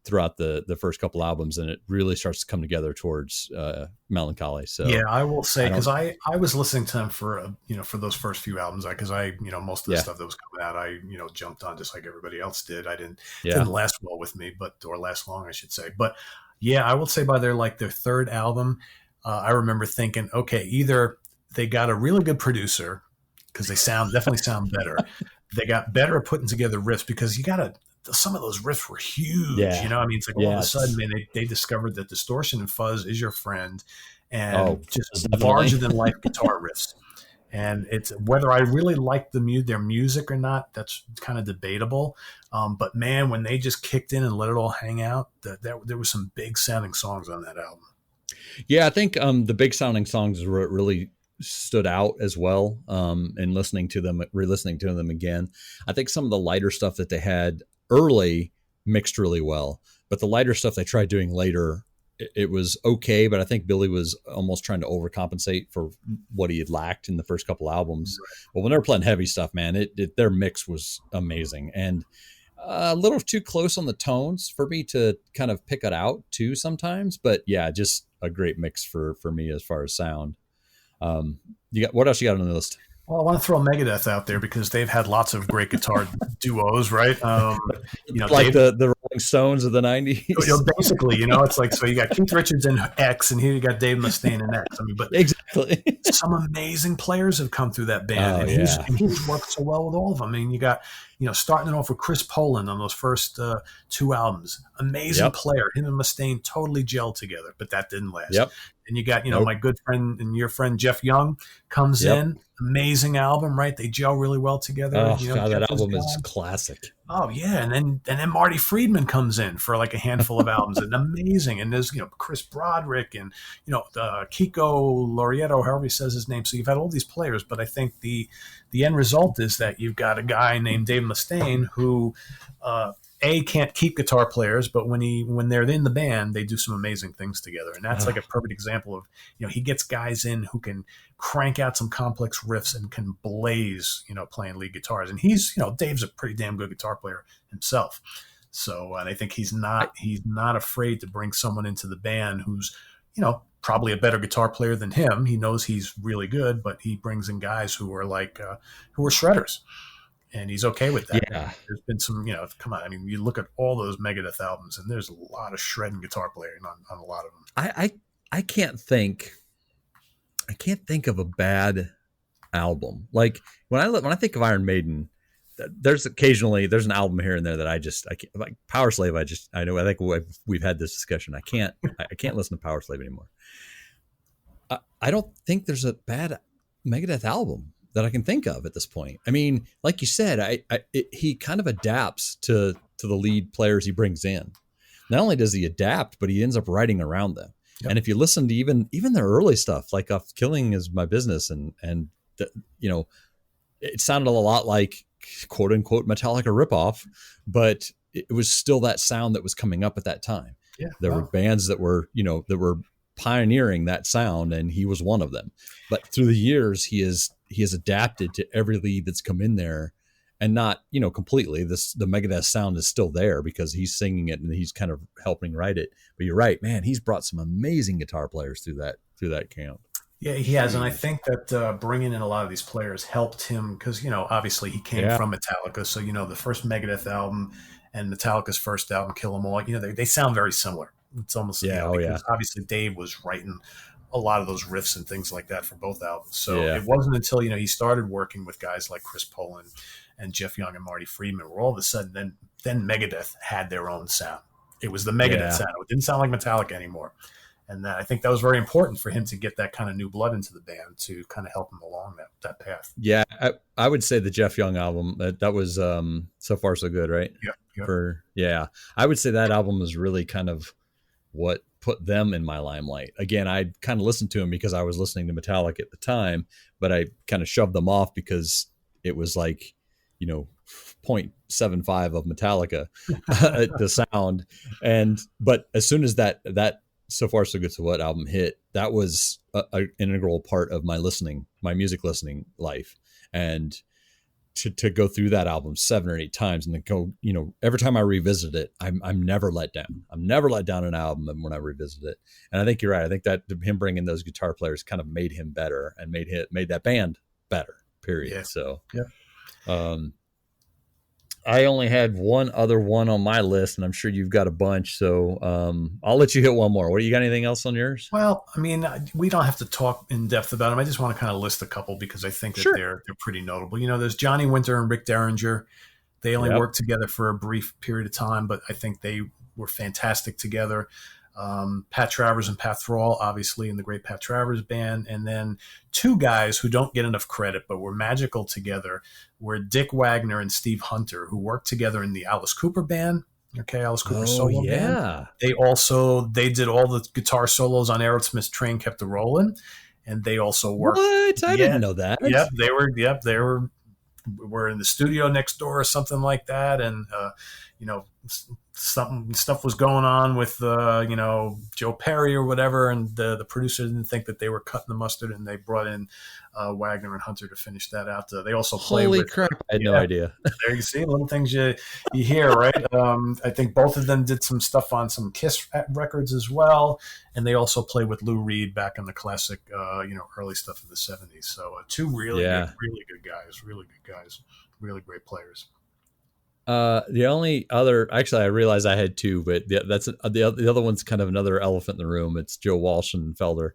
throughout the first couple albums, and it really starts to come together towards Melancholy. So yeah, I will say, because I was listening to them for for those first few albums, because I most of the stuff that was coming out, I jumped on just like everybody else did. I didn't last well with me, or last long, I should say. But yeah, I will say by their 3rd album, I remember thinking, okay, either they got a really good producer, because they definitely sound better. They got better at putting together riffs, because some of those riffs were huge. I mean, it's like all of a sudden, man, they discovered that distortion and fuzz is your friend, and just larger than life guitar riffs. And it's whether I really like their music or not, that's kind of debatable. But man, when they just kicked in and let it all hang out, there was some big sounding songs on that album. Yeah, I think the big sounding songs really stood out as well. And re-listening to them again, I think some of the lighter stuff that they had early mixed really well, but the lighter stuff they tried doing later, it was okay. But I think Billy was almost trying to overcompensate for what he had lacked in the first couple albums. Right. But when they were playing heavy stuff, man, their mix was amazing, and a little too close on the tones for me to kind of pick it out too sometimes. But yeah, just a great mix for me as far as sound. What else you got on the list? Well, I want to throw Megadeth out there, because they've had lots of great guitar duos, right? Like the Rolling Stones of the 90s. Basically, it's like, so you got Keith Richards in X, and here you got Dave Mustaine in X. I mean, but exactly, some amazing players have come through that band, and he's worked so well with all of them. I mean, you got starting it off with Chris Poland on those first 2 albums, amazing player. Him and Mustaine totally gelled together, but that didn't last. Yep. And you got, my good friend and your friend Jeff Young comes in. Amazing album, right? They gel really well together. Oh, God, that album is classic. Oh, yeah. And then Marty Friedman comes in for like a handful of albums, and amazing. And there's, Chris Broderick and, Kiko Laureto, however he says his name. So you've had all these players, but I think the end result is that you've got a guy named Dave Mustaine who, can't keep guitar players, but when they're in the band, they do some amazing things together. And that's like a perfect example of, he gets guys in who can crank out some complex riffs and can blaze, playing lead guitars. And he's, Dave's a pretty damn good guitar player himself. So, and I think he's not afraid to bring someone into the band who's, probably a better guitar player than him. He knows he's really good, but he brings in guys who are who are shredders. And he's okay with that. Yeah. There's been some, come on. I mean, you look at all those Megadeth albums, and there's a lot of shredding guitar playing on a lot of them. I can't think of a bad album. Like when I think of Iron Maiden, there's an album here and there that I can't, like Power Slave. I think we've had this discussion. I can't listen to Power Slave anymore. I don't think there's a bad Megadeth album that I can think of at this point. I mean, like you said, he kind of adapts to the lead players he brings in. Not only does he adapt, but he ends up writing around them. Yep. And if you listen to even their early stuff, like off "Killing Is My Business," and the, you know, it sounded a lot like quote unquote Metallica ripoff, but it was still that sound that was coming up at that time. Yeah, There were bands that were, that were pioneering that sound, and he was one of them. But through the years, he has adapted to every lead that's come in there, and not, completely. The Megadeth sound is still there because he's singing it and he's kind of helping write it. But you're right, man. He's brought some amazing guitar players through that camp. Yeah, he has, and I think that bringing in a lot of these players helped him because obviously he came from Metallica, so the first Megadeth album and Metallica's first album, Kill 'Em All, they sound very similar. It's almost because obviously Dave was writing a lot of those riffs and things like that for both albums. So it wasn't until he started working with guys like Chris Poland and Jeff Young and Marty Friedman, where all of a sudden then Megadeth had their own sound. It was the Megadeth sound. It didn't sound like Metallica anymore. And I think that was very important for him to get that kind of new blood into the band to kind of help him along that path. Yeah, I would say the Jeff Young album, that was So Far So Good, right? Yeah. I would say that album was really kind of what put them in my limelight. Again, I kind of listened to them because I was listening to Metallica at the time, but I kind of shoved them off because it was like, 0.75 of Metallica, the sound. But as soon as that So Far So Good So What album hit, that was an integral part of my music listening life. And to go through that album 7 or 8 times and then go, every time I revisit it, I'm never let down. I'm never let down an album when I revisit it. And I think you're right. I think that him bringing those guitar players kind of made him better and made that band better, period. Yeah. So, I only had one other one on my list, and I'm sure you've got a bunch. So I'll let you hit one more. What, you got anything else on yours? Well, I mean, we don't have to talk in depth about them. I just want to kind of list a couple because I think that they're pretty notable. There's Johnny Winter and Rick Derringer. They only worked together for a brief period of time, but I think they were fantastic together. Pat Travers and Pat Thrall, obviously, in the great Pat Travers band. And then 2 guys who don't get enough credit, but were magical together, were Dick Wagner and Steve Hunter, who worked together in the Alice Cooper band. Okay, Alice Cooper solo band. They did all the guitar solos on Aerosmith's Train Kept a Rollin', and they also worked. What? I didn't know that. Yep, they were in the studio next door or something like that, and stuff was going on with Joe Perry or whatever, and the producer didn't think that they were cutting the mustard, and they brought in Wagner and Hunter to finish that out. They also play Holy crap! I had no idea. There you see, little things you hear, right? I think both of them did some stuff on some Kiss records as well, and they also played with Lou Reed back in the classic early stuff of the 70s. So 2 really good guys, really great players. The only other, actually, I realized I had 2, but that's the other one's kind of another elephant in the room. It's Joe Walsh and Felder.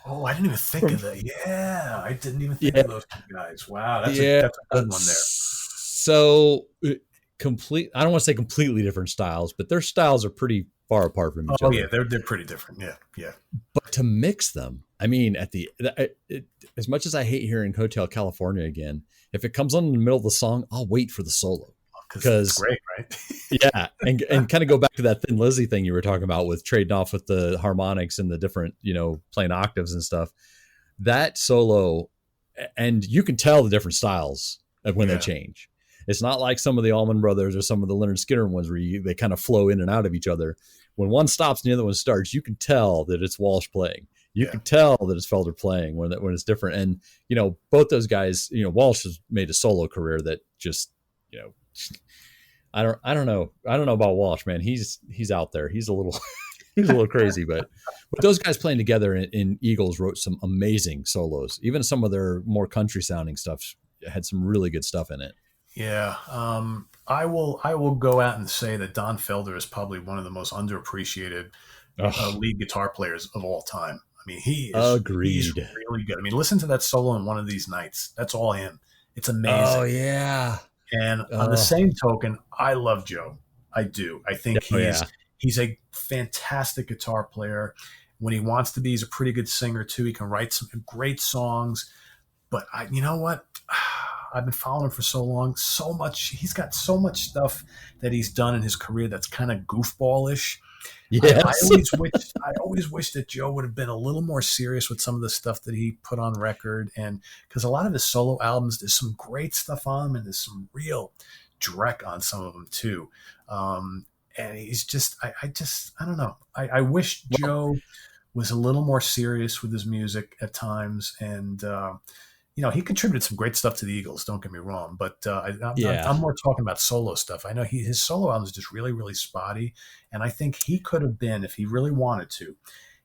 Oh, I didn't even think of that. Yeah, I didn't even think of those 2 guys. Wow, that's a good one there. So I don't want to say completely different styles, but their styles are pretty far apart from each other. Oh yeah, they're pretty different. Yeah. But to mix them, I mean, as much as I hate hearing Hotel California again, if it comes on in the middle of the song, I'll wait for the solo. Because it's great, right? Yeah, and kind of go back to that Thin Lizzy thing you were talking about with trading off with the harmonics and the different, playing octaves and stuff. That solo, and you can tell the different styles of when they change. It's not like some of the Allman Brothers or some of the Leonard Skinner ones where they kind of flow in and out of each other. When one stops and the other one starts, you can tell that it's Walsh playing. You can tell that it's Felder playing when it's different. And both those guys, Walsh has made a solo career that just, I don't know about Walsh, man. He's out there. He's a little crazy, but those guys playing together in Eagles wrote some amazing solos. Even some of their more country sounding stuff had some really good stuff in it. Yeah. I will go out and say that Don Felder is probably one of the most underappreciated lead guitar players of all time. I mean, he is He's really good. I mean, listen to that solo in One of These Nights. That's all him. It's amazing. Oh yeah. And on the same token, I love Joe. I do. I think he's a fantastic guitar player. When he wants to be, he's a pretty good singer too. He can write some great songs. But you know what? I've been following him for so long. So much. He's got so much stuff that he's done in his career that's kind of goofballish. I Yes. always wish that Joe would have been a little more serious with some of the stuff that he put on record, and because a lot of his solo albums, there's some great stuff on them, and there's some real dreck on some of them too. And he's just, I don't know. I wish Joe was a little more serious with his music at times, and he contributed some great stuff to the Eagles. Don't get me wrong, but I'm more talking about solo stuff. I know his solo album is just really, really spotty, and I think he could have been, if he really wanted to,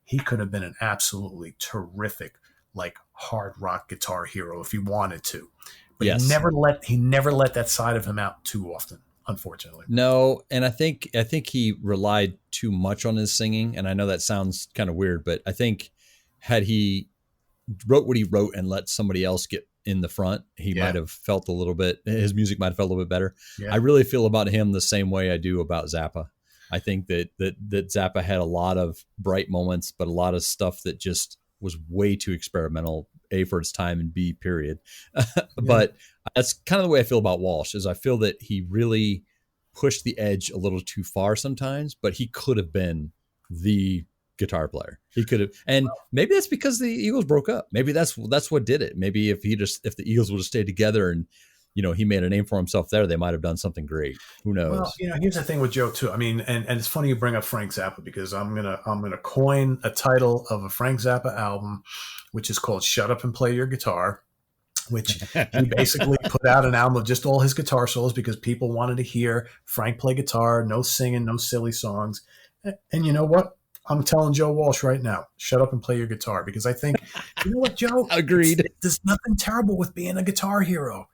he could have been an absolutely terrific, like hard rock guitar hero if he wanted to. But he never let that side of him out too often, unfortunately. No, and I think he relied too much on his singing, and I know that sounds kind of weird, but I think had he wrote what he wrote and let somebody else get in the front, he might have felt his music might have felt a little bit better. I really feel about him the same way I do about Zappa. I think that Zappa had a lot of bright moments, but a lot of stuff that just was way too experimental, A, for its time, and B, period. But that's kind of the way I feel about Walsh, is I feel that he really pushed the edge a little too far sometimes, but he could have been the guitar player. He could have, and maybe that's because the Eagles broke up. Maybe that's what did it. Maybe if the Eagles would have stayed together and he made a name for himself there, they might have done something great. Who knows? Well, here's the thing with Joe too. I mean, and it's funny you bring up Frank Zappa, because I'm gonna coin a title of a Frank Zappa album, which is called "Shut Up and Play Your Guitar," which he basically put out an album of just all his guitar solos because people wanted to hear Frank play guitar, no singing, no silly songs. And you know what? I'm telling Joe Walsh right now, shut up and play your guitar, because I think, you know what, Joe? Agreed. There's nothing terrible with being a guitar hero.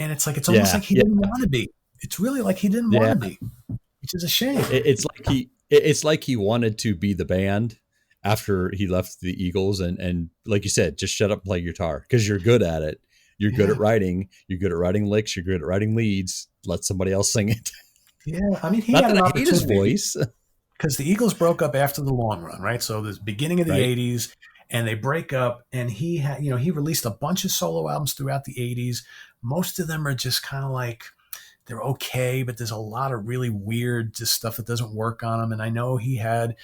And it's almost like he didn't want to be. It's really like he didn't want to be, which is a shame. It's like he wanted to be the band after he left the Eagles. And like you said, just shut up and play guitar because you're good at it. You're good at writing. You're good at writing licks. You're good at writing leads. Let somebody else sing it. Yeah. I mean, he Not had an that I hate his opportunity. voice. Because the Eagles broke up after the long run, right? So this beginning of the 80s, and they break up, and he had, he released a bunch of solo albums throughout the 80s. Most of them are just kind of like, they're okay, but there's a lot of really weird just stuff that doesn't work on him. And I know he had,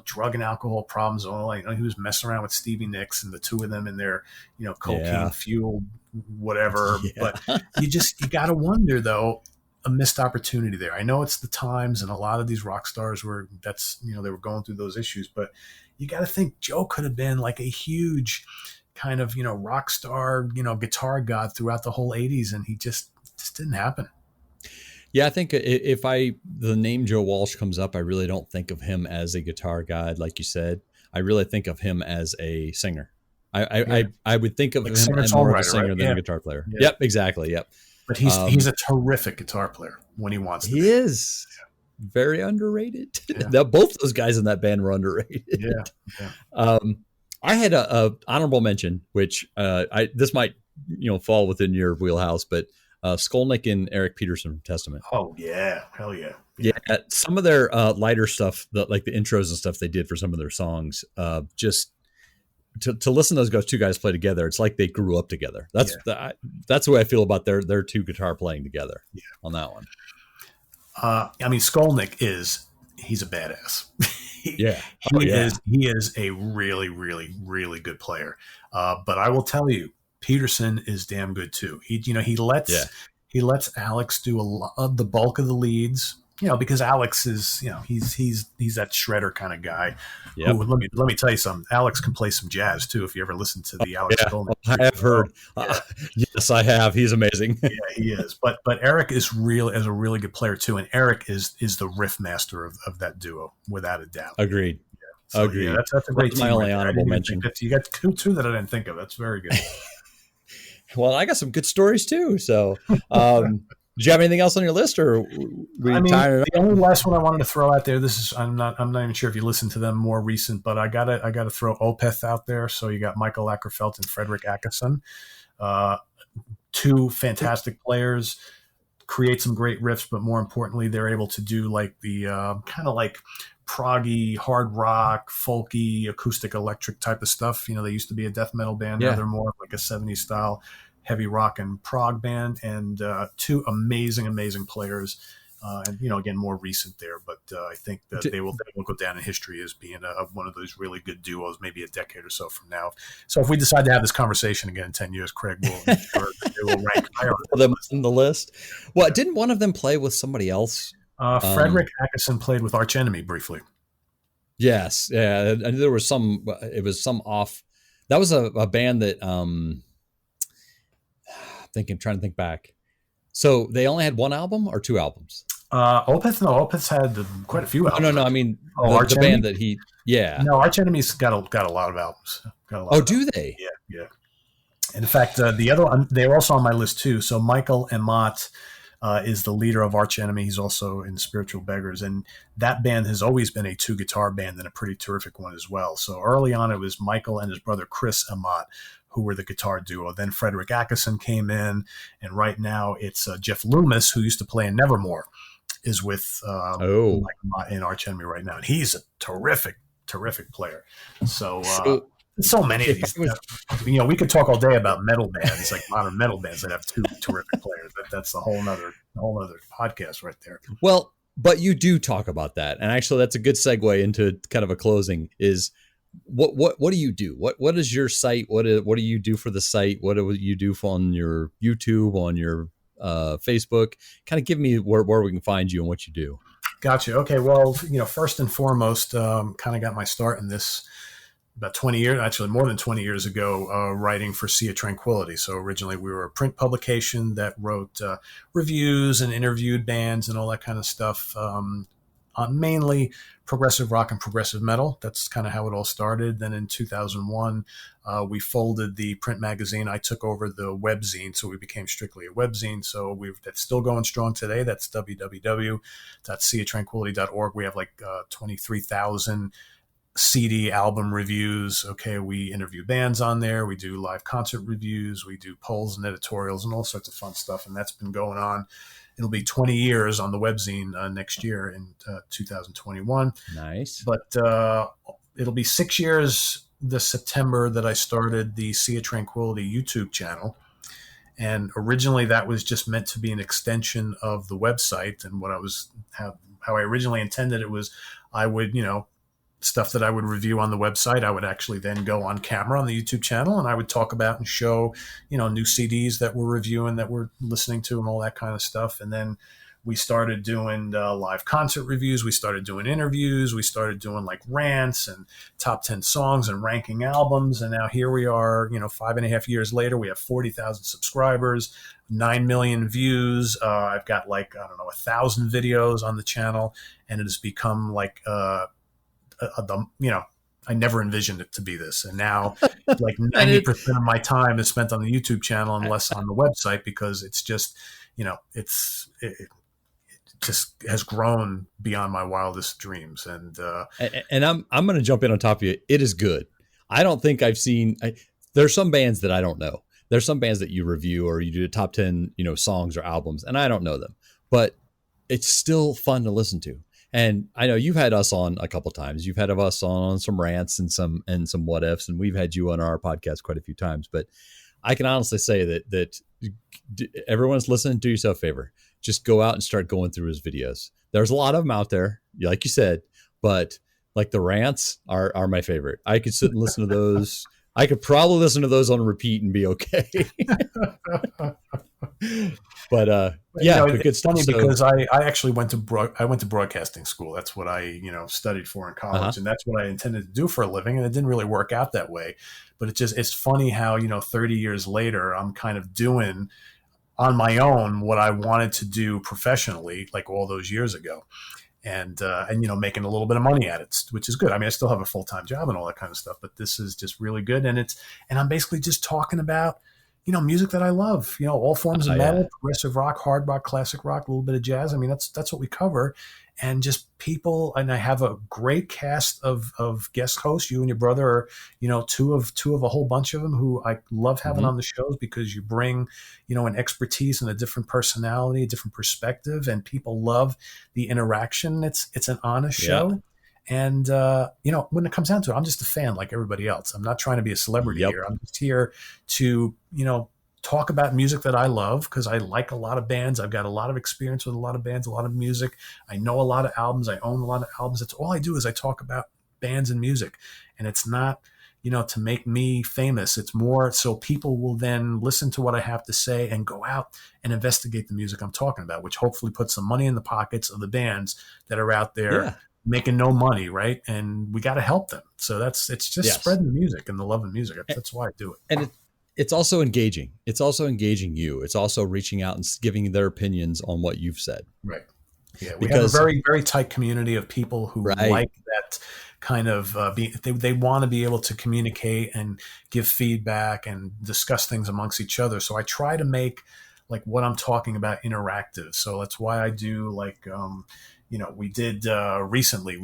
drug and alcohol problems. He was messing around with Stevie Nicks, and the two of them in their, cocaine fueled whatever. Yeah. But you got to wonder though, a missed opportunity there. I know it's the times, and a lot of these rock stars they were going through those issues, but you got to think Joe could have been like a huge kind of, rock star, guitar god throughout the whole 80s. And he just didn't happen. Yeah. I think if the name Joe Walsh comes up, I really don't think of him as a guitar god. Like you said, I really think of him as a singer. I would think of him as more of a singer than a guitar player. Yeah. Yep. Exactly. Yep. But he's a terrific guitar player when he wants to. He is very underrated. Yeah. Both those guys in that band were underrated. Yeah. I had a honorable mention, which this might fall within your wheelhouse, but Skolnick and Eric Peterson from Testament. Oh yeah, hell yeah. Yeah, some of their lighter stuff, like the intros and stuff they did for some of their songs, just. To listen to those two guys play together, it's like they grew up together. That's the way I feel about their two guitar playing together on that one. I mean, Skolnick he's a badass. He is a really, really, really good player. But I will tell you, Peterson is damn good too. He lets Alex do a lot of the bulk of the leads. Because Alex is, he's that shredder kind of guy. Yep. Who, let me tell you something. Alex can play some jazz too. If you ever listen to the Alex Skolnick, I have heard. Yes, I have. He's amazing. Yeah, he is. But Eric is a really good player too. And Eric is the riff master of that duo without a doubt. Agreed. Yeah. So, Agreed. Yeah, that's a great team. My only honorable mention. You got two that I didn't think of. That's very good. Well, I got some good stories too. So. Do you have anything else on your list, or the only last one I wanted to throw out there? I'm not even sure if you listened to them more recent, but I gotta throw Opeth out there. So you got Michael Ackerfeld and Frederick Ackerson, two fantastic players, create some great riffs, but more importantly, they're able to do like the kind of like proggy, hard rock, folky, acoustic electric type of stuff. You know, they used to be a death metal band. Now Yeah. they're more like a 70s style heavy rock and prog band, and two amazing players. And, you know, again, more recent there, but I think that they will go down in history as being one of those really good duos, maybe a decade or so from now. So if we decide to have this conversation again in 10 years, Craig will ensure that they will rank higher on the list. Well, didn't one of them play with somebody else? Frederick Ackerson played with Arch Enemy briefly. Yes. Yeah. And there was it was some off. That was a band that, trying to think back. So they only had one album or two albums? Opeth had quite a few albums. No. I mean, the band that he, yeah. No, Arch Enemy's got a lot of albums. Do they? Yeah. In fact, the other one, they're also on my list too. So Michael Amott is the leader of Arch Enemy. He's also in Spiritual Beggars. And that band has always been a two-guitar band and a pretty terrific one as well. So early on, it was Michael and his brother Chris Amott who were the guitar duo. Then Frederick Ackerson came in, and right now it's Jeff Loomis, who used to play in Nevermore, is with in Arch Enemy right now. And he's a terrific player. So many of these. You know, we could talk all day about metal bands, like modern metal bands that have two terrific players. That's a whole other podcast right there. Well, but you do talk about that, and actually, that's a good segue into kind of a closing. Is what do you do? What is your site? What do you do for the site? What do you do on your YouTube, on your Facebook? Kind of give me where we can find you and what you do. Gotcha. Okay. Well, you know, first and foremost, kind of got my start in this about 20 years, actually more than 20 years ago, writing for Sea of Tranquility. So originally we were a print publication that wrote reviews and interviewed bands and all that kind of stuff. Mainly progressive rock and progressive metal. That's kind of how it all started. Then in 2001, we folded the print magazine. I took over the webzine, so we became strictly a webzine. So that's still going strong today. That's www.seaoftranquility.org. We have like 23,000 CD album reviews. Okay, we interview bands on there. We do live concert reviews. We do polls and editorials and all sorts of fun stuff. And that's been going on. It'll be 20 years on the webzine next year in 2021. Nice. But it'll be 6 years this September that I started the Sea of Tranquility YouTube channel. And originally that was just meant to be an extension of the website. And how I originally intended it was I would, you know, stuff that I would review on the website, I would actually then go on camera on the YouTube channel and I would talk about and show, you know, new CDs that we're reviewing, that we're listening to and all that kind of stuff. And then we started doing live concert reviews. We started doing interviews. We started doing like rants and top 10 songs and ranking albums. And now here we are, you know, 5.5 years later, we have 40,000 subscribers, 9 million views. I've got like, 1,000 videos on the channel, and it has become like, I never envisioned it to be this. And now like 90% of my time is spent on the YouTube channel and less on the website, because it's just, you know, it just has grown beyond my wildest dreams. And I'm going to jump in on top of you. It is good. I don't think I've seen, there's some bands that I don't know. There's some bands that you review or you do top 10, you know, songs or albums, and I don't know them, but it's still fun to listen to. And I know you've had us on a couple times. You've had us on some rants and some what ifs, and we've had you on our podcast quite a few times. But I can honestly say that everyone's listening. Do yourself a favor. Just go out and start going through his videos. There's a lot of them out there, like you said, but like the rants are my favorite. I could sit and listen to those. I could probably listen to those on repeat and be okay. But yeah, you know, it's funny because I actually went to broadcasting school. That's what I, you know, studied for in college, and that's what I intended to do for a living. And it didn't really work out that way. But it's funny how, you know, 30 years later, I'm kind of doing on my own what I wanted to do professionally, like all those years ago. And you know, making a little bit of money at it, which is good. I mean, I still have a full-time job and all that kind of stuff, but this is just really good. And I'm basically just talking about, you know, music that I love, you know, all forms of metal, progressive rock, hard rock, classic rock, a little bit of jazz. I mean, that's what we cover. And just people, and I have a great cast of guest hosts. You and your brother are, you know, two of a whole bunch of them who I love having on the shows, because you bring, you know, an expertise and a different personality, a different perspective, and people love the interaction. It's an honest show. And, when it comes down to it, I'm just a fan like everybody else. I'm not trying to be a celebrity Yep. here. I'm just here to, talk about music that I love because I like a lot of bands. I've got a lot of experience with a lot of bands, a lot of music. I know a lot of albums. I own a lot of albums. That's all I do is I talk about bands and music. And it's not, to make me famous. It's more so people will then listen to what I have to say and go out and investigate the music I'm talking about, which hopefully puts some money in the pockets of the bands that are out there. Yeah. Making no money, right? And we got to help them. So it's just Yes. spreading the music and the love of music. That's why I do it. And it's also engaging. It's also engaging you. It's also reaching out and giving their opinions on what you've said. Right. Yeah. We have a very, very tight community of people who like that kind of, they want to be able to communicate and give feedback and discuss things amongst each other. So I try to make like what I'm talking about interactive. So that's why I do like, we did recently.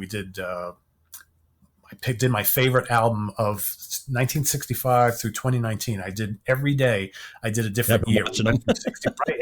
I did my favorite album of 1965 through 2019. I did every day. I did a different year. Right, and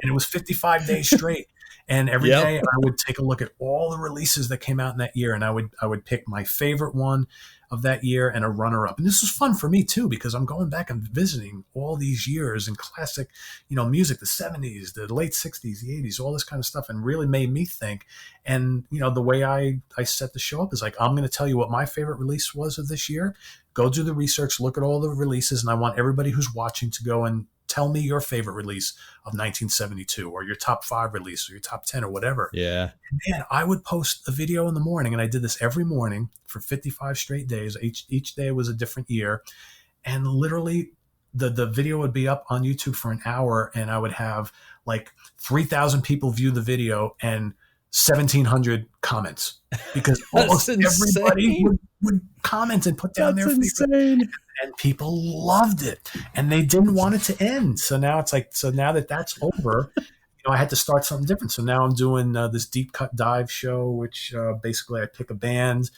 it was 55 days straight. And every day I would take a look at all the releases that came out in that year, and I would pick my favorite one of that year and a runner-up. And this was fun for me too because I'm going back and visiting all these years in classic, music, the 70s, the late 60s, the 80s, all this kind of stuff, and really made me think. And the way I set the show up is like, I'm going to tell you what my favorite release was of this year. Go do the research, look at all the releases, and I want everybody who's watching to go and tell me your favorite release of 1972 or your top 5 release or your top 10 or whatever. Yeah. And man, I would post a video in the morning, and I did this every morning for 55 straight days. Each day was a different year. And literally the video would be up on YouTube for an hour, and I would have like 3,000 people view the video and 1,700 comments because almost everybody would comment and put down their favorite. And people loved it, and they didn't want it to end. So now it's like, now that that's over, I had to start something different. So now I'm doing this deep cut dive show, which basically I pick a band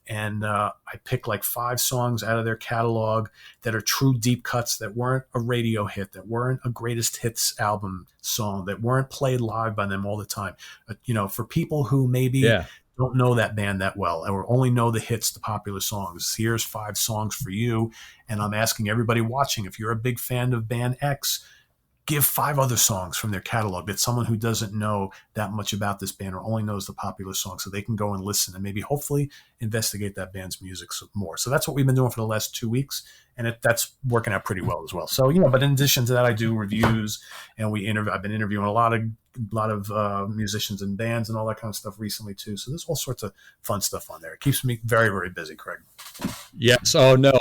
and I pick like 5 songs out of their catalog that are true deep cuts that weren't a radio hit, that weren't a greatest hits album song, that weren't played live by them all the time. For people who maybe don't know that band that well or only know the hits, the popular songs, here's 5 songs for you. And I'm asking everybody watching, if you're a big fan of band X, give 5 other songs from their catalog that someone who doesn't know that much about this band or only knows the popular songs, so they can go and listen and maybe hopefully investigate that band's music more. So that's what we've been doing for the last 2 weeks, and that's working out pretty well as well. So, but in addition to that, I do reviews, and I've been interviewing a lot of musicians and bands and all that kind of stuff recently too. So there's all sorts of fun stuff on there. It keeps me very, very busy, Craig. Yes. Oh no.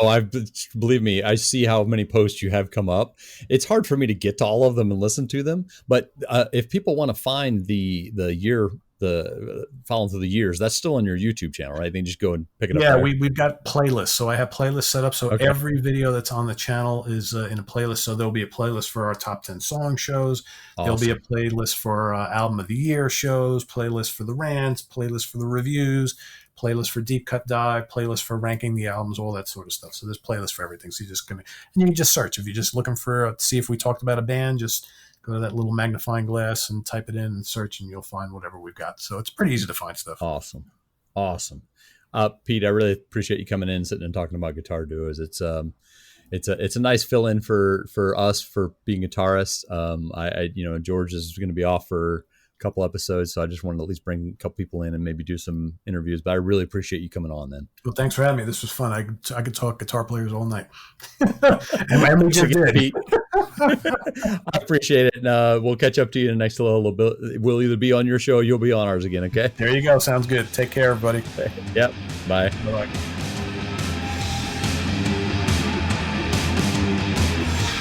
Believe me, I see how many posts you have come up. It's hard for me to get to all of them and listen to them. But if people want to find the year, the following through the years, that's still on your YouTube channel, right? They can just go and pick it up. Yeah, we've got playlists. So I have playlists set up. So every video that's on the channel is in a playlist. So there'll be a playlist for our top 10 song shows. Awesome. There'll be a playlist for album of the year shows, playlist for the rants, playlist for the reviews, playlist for deep cut dive, playlist for ranking the albums, all that sort of stuff. So there's playlists for everything. So and you can just search. If you're just looking for, see if we talked about a band, just go to that little magnifying glass and type it in and search, and you'll find whatever we've got. So it's pretty easy to find stuff. Awesome. Pete, I really appreciate you coming in, sitting and talking about guitar duos. It's a nice fill in for us for being guitarists. George is going to be off for a couple episodes, so I just wanted to at least bring a couple people in and maybe do some interviews. But I really appreciate you coming on, then. Well, thanks for having me. This was fun. I could talk guitar players all night. and we just did. I appreciate it. And we'll catch up to you in the next little bit. We'll either be on your show or you'll be on ours again. Okay. There you go. Sounds good. Take care, everybody. Yep. Bye. Bye.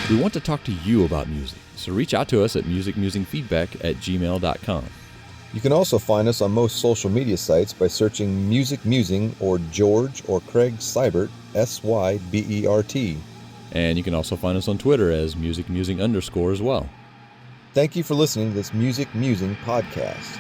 We want to talk to you about music, so reach out to us at MusicMusingFeedback@gmail.com. You can also find us on most social media sites by searching Music Musing or George or Craig Seibert, Sybert. And you can also find us on Twitter as MusicMusing_ as well. Thank you for listening to this Music Musing podcast.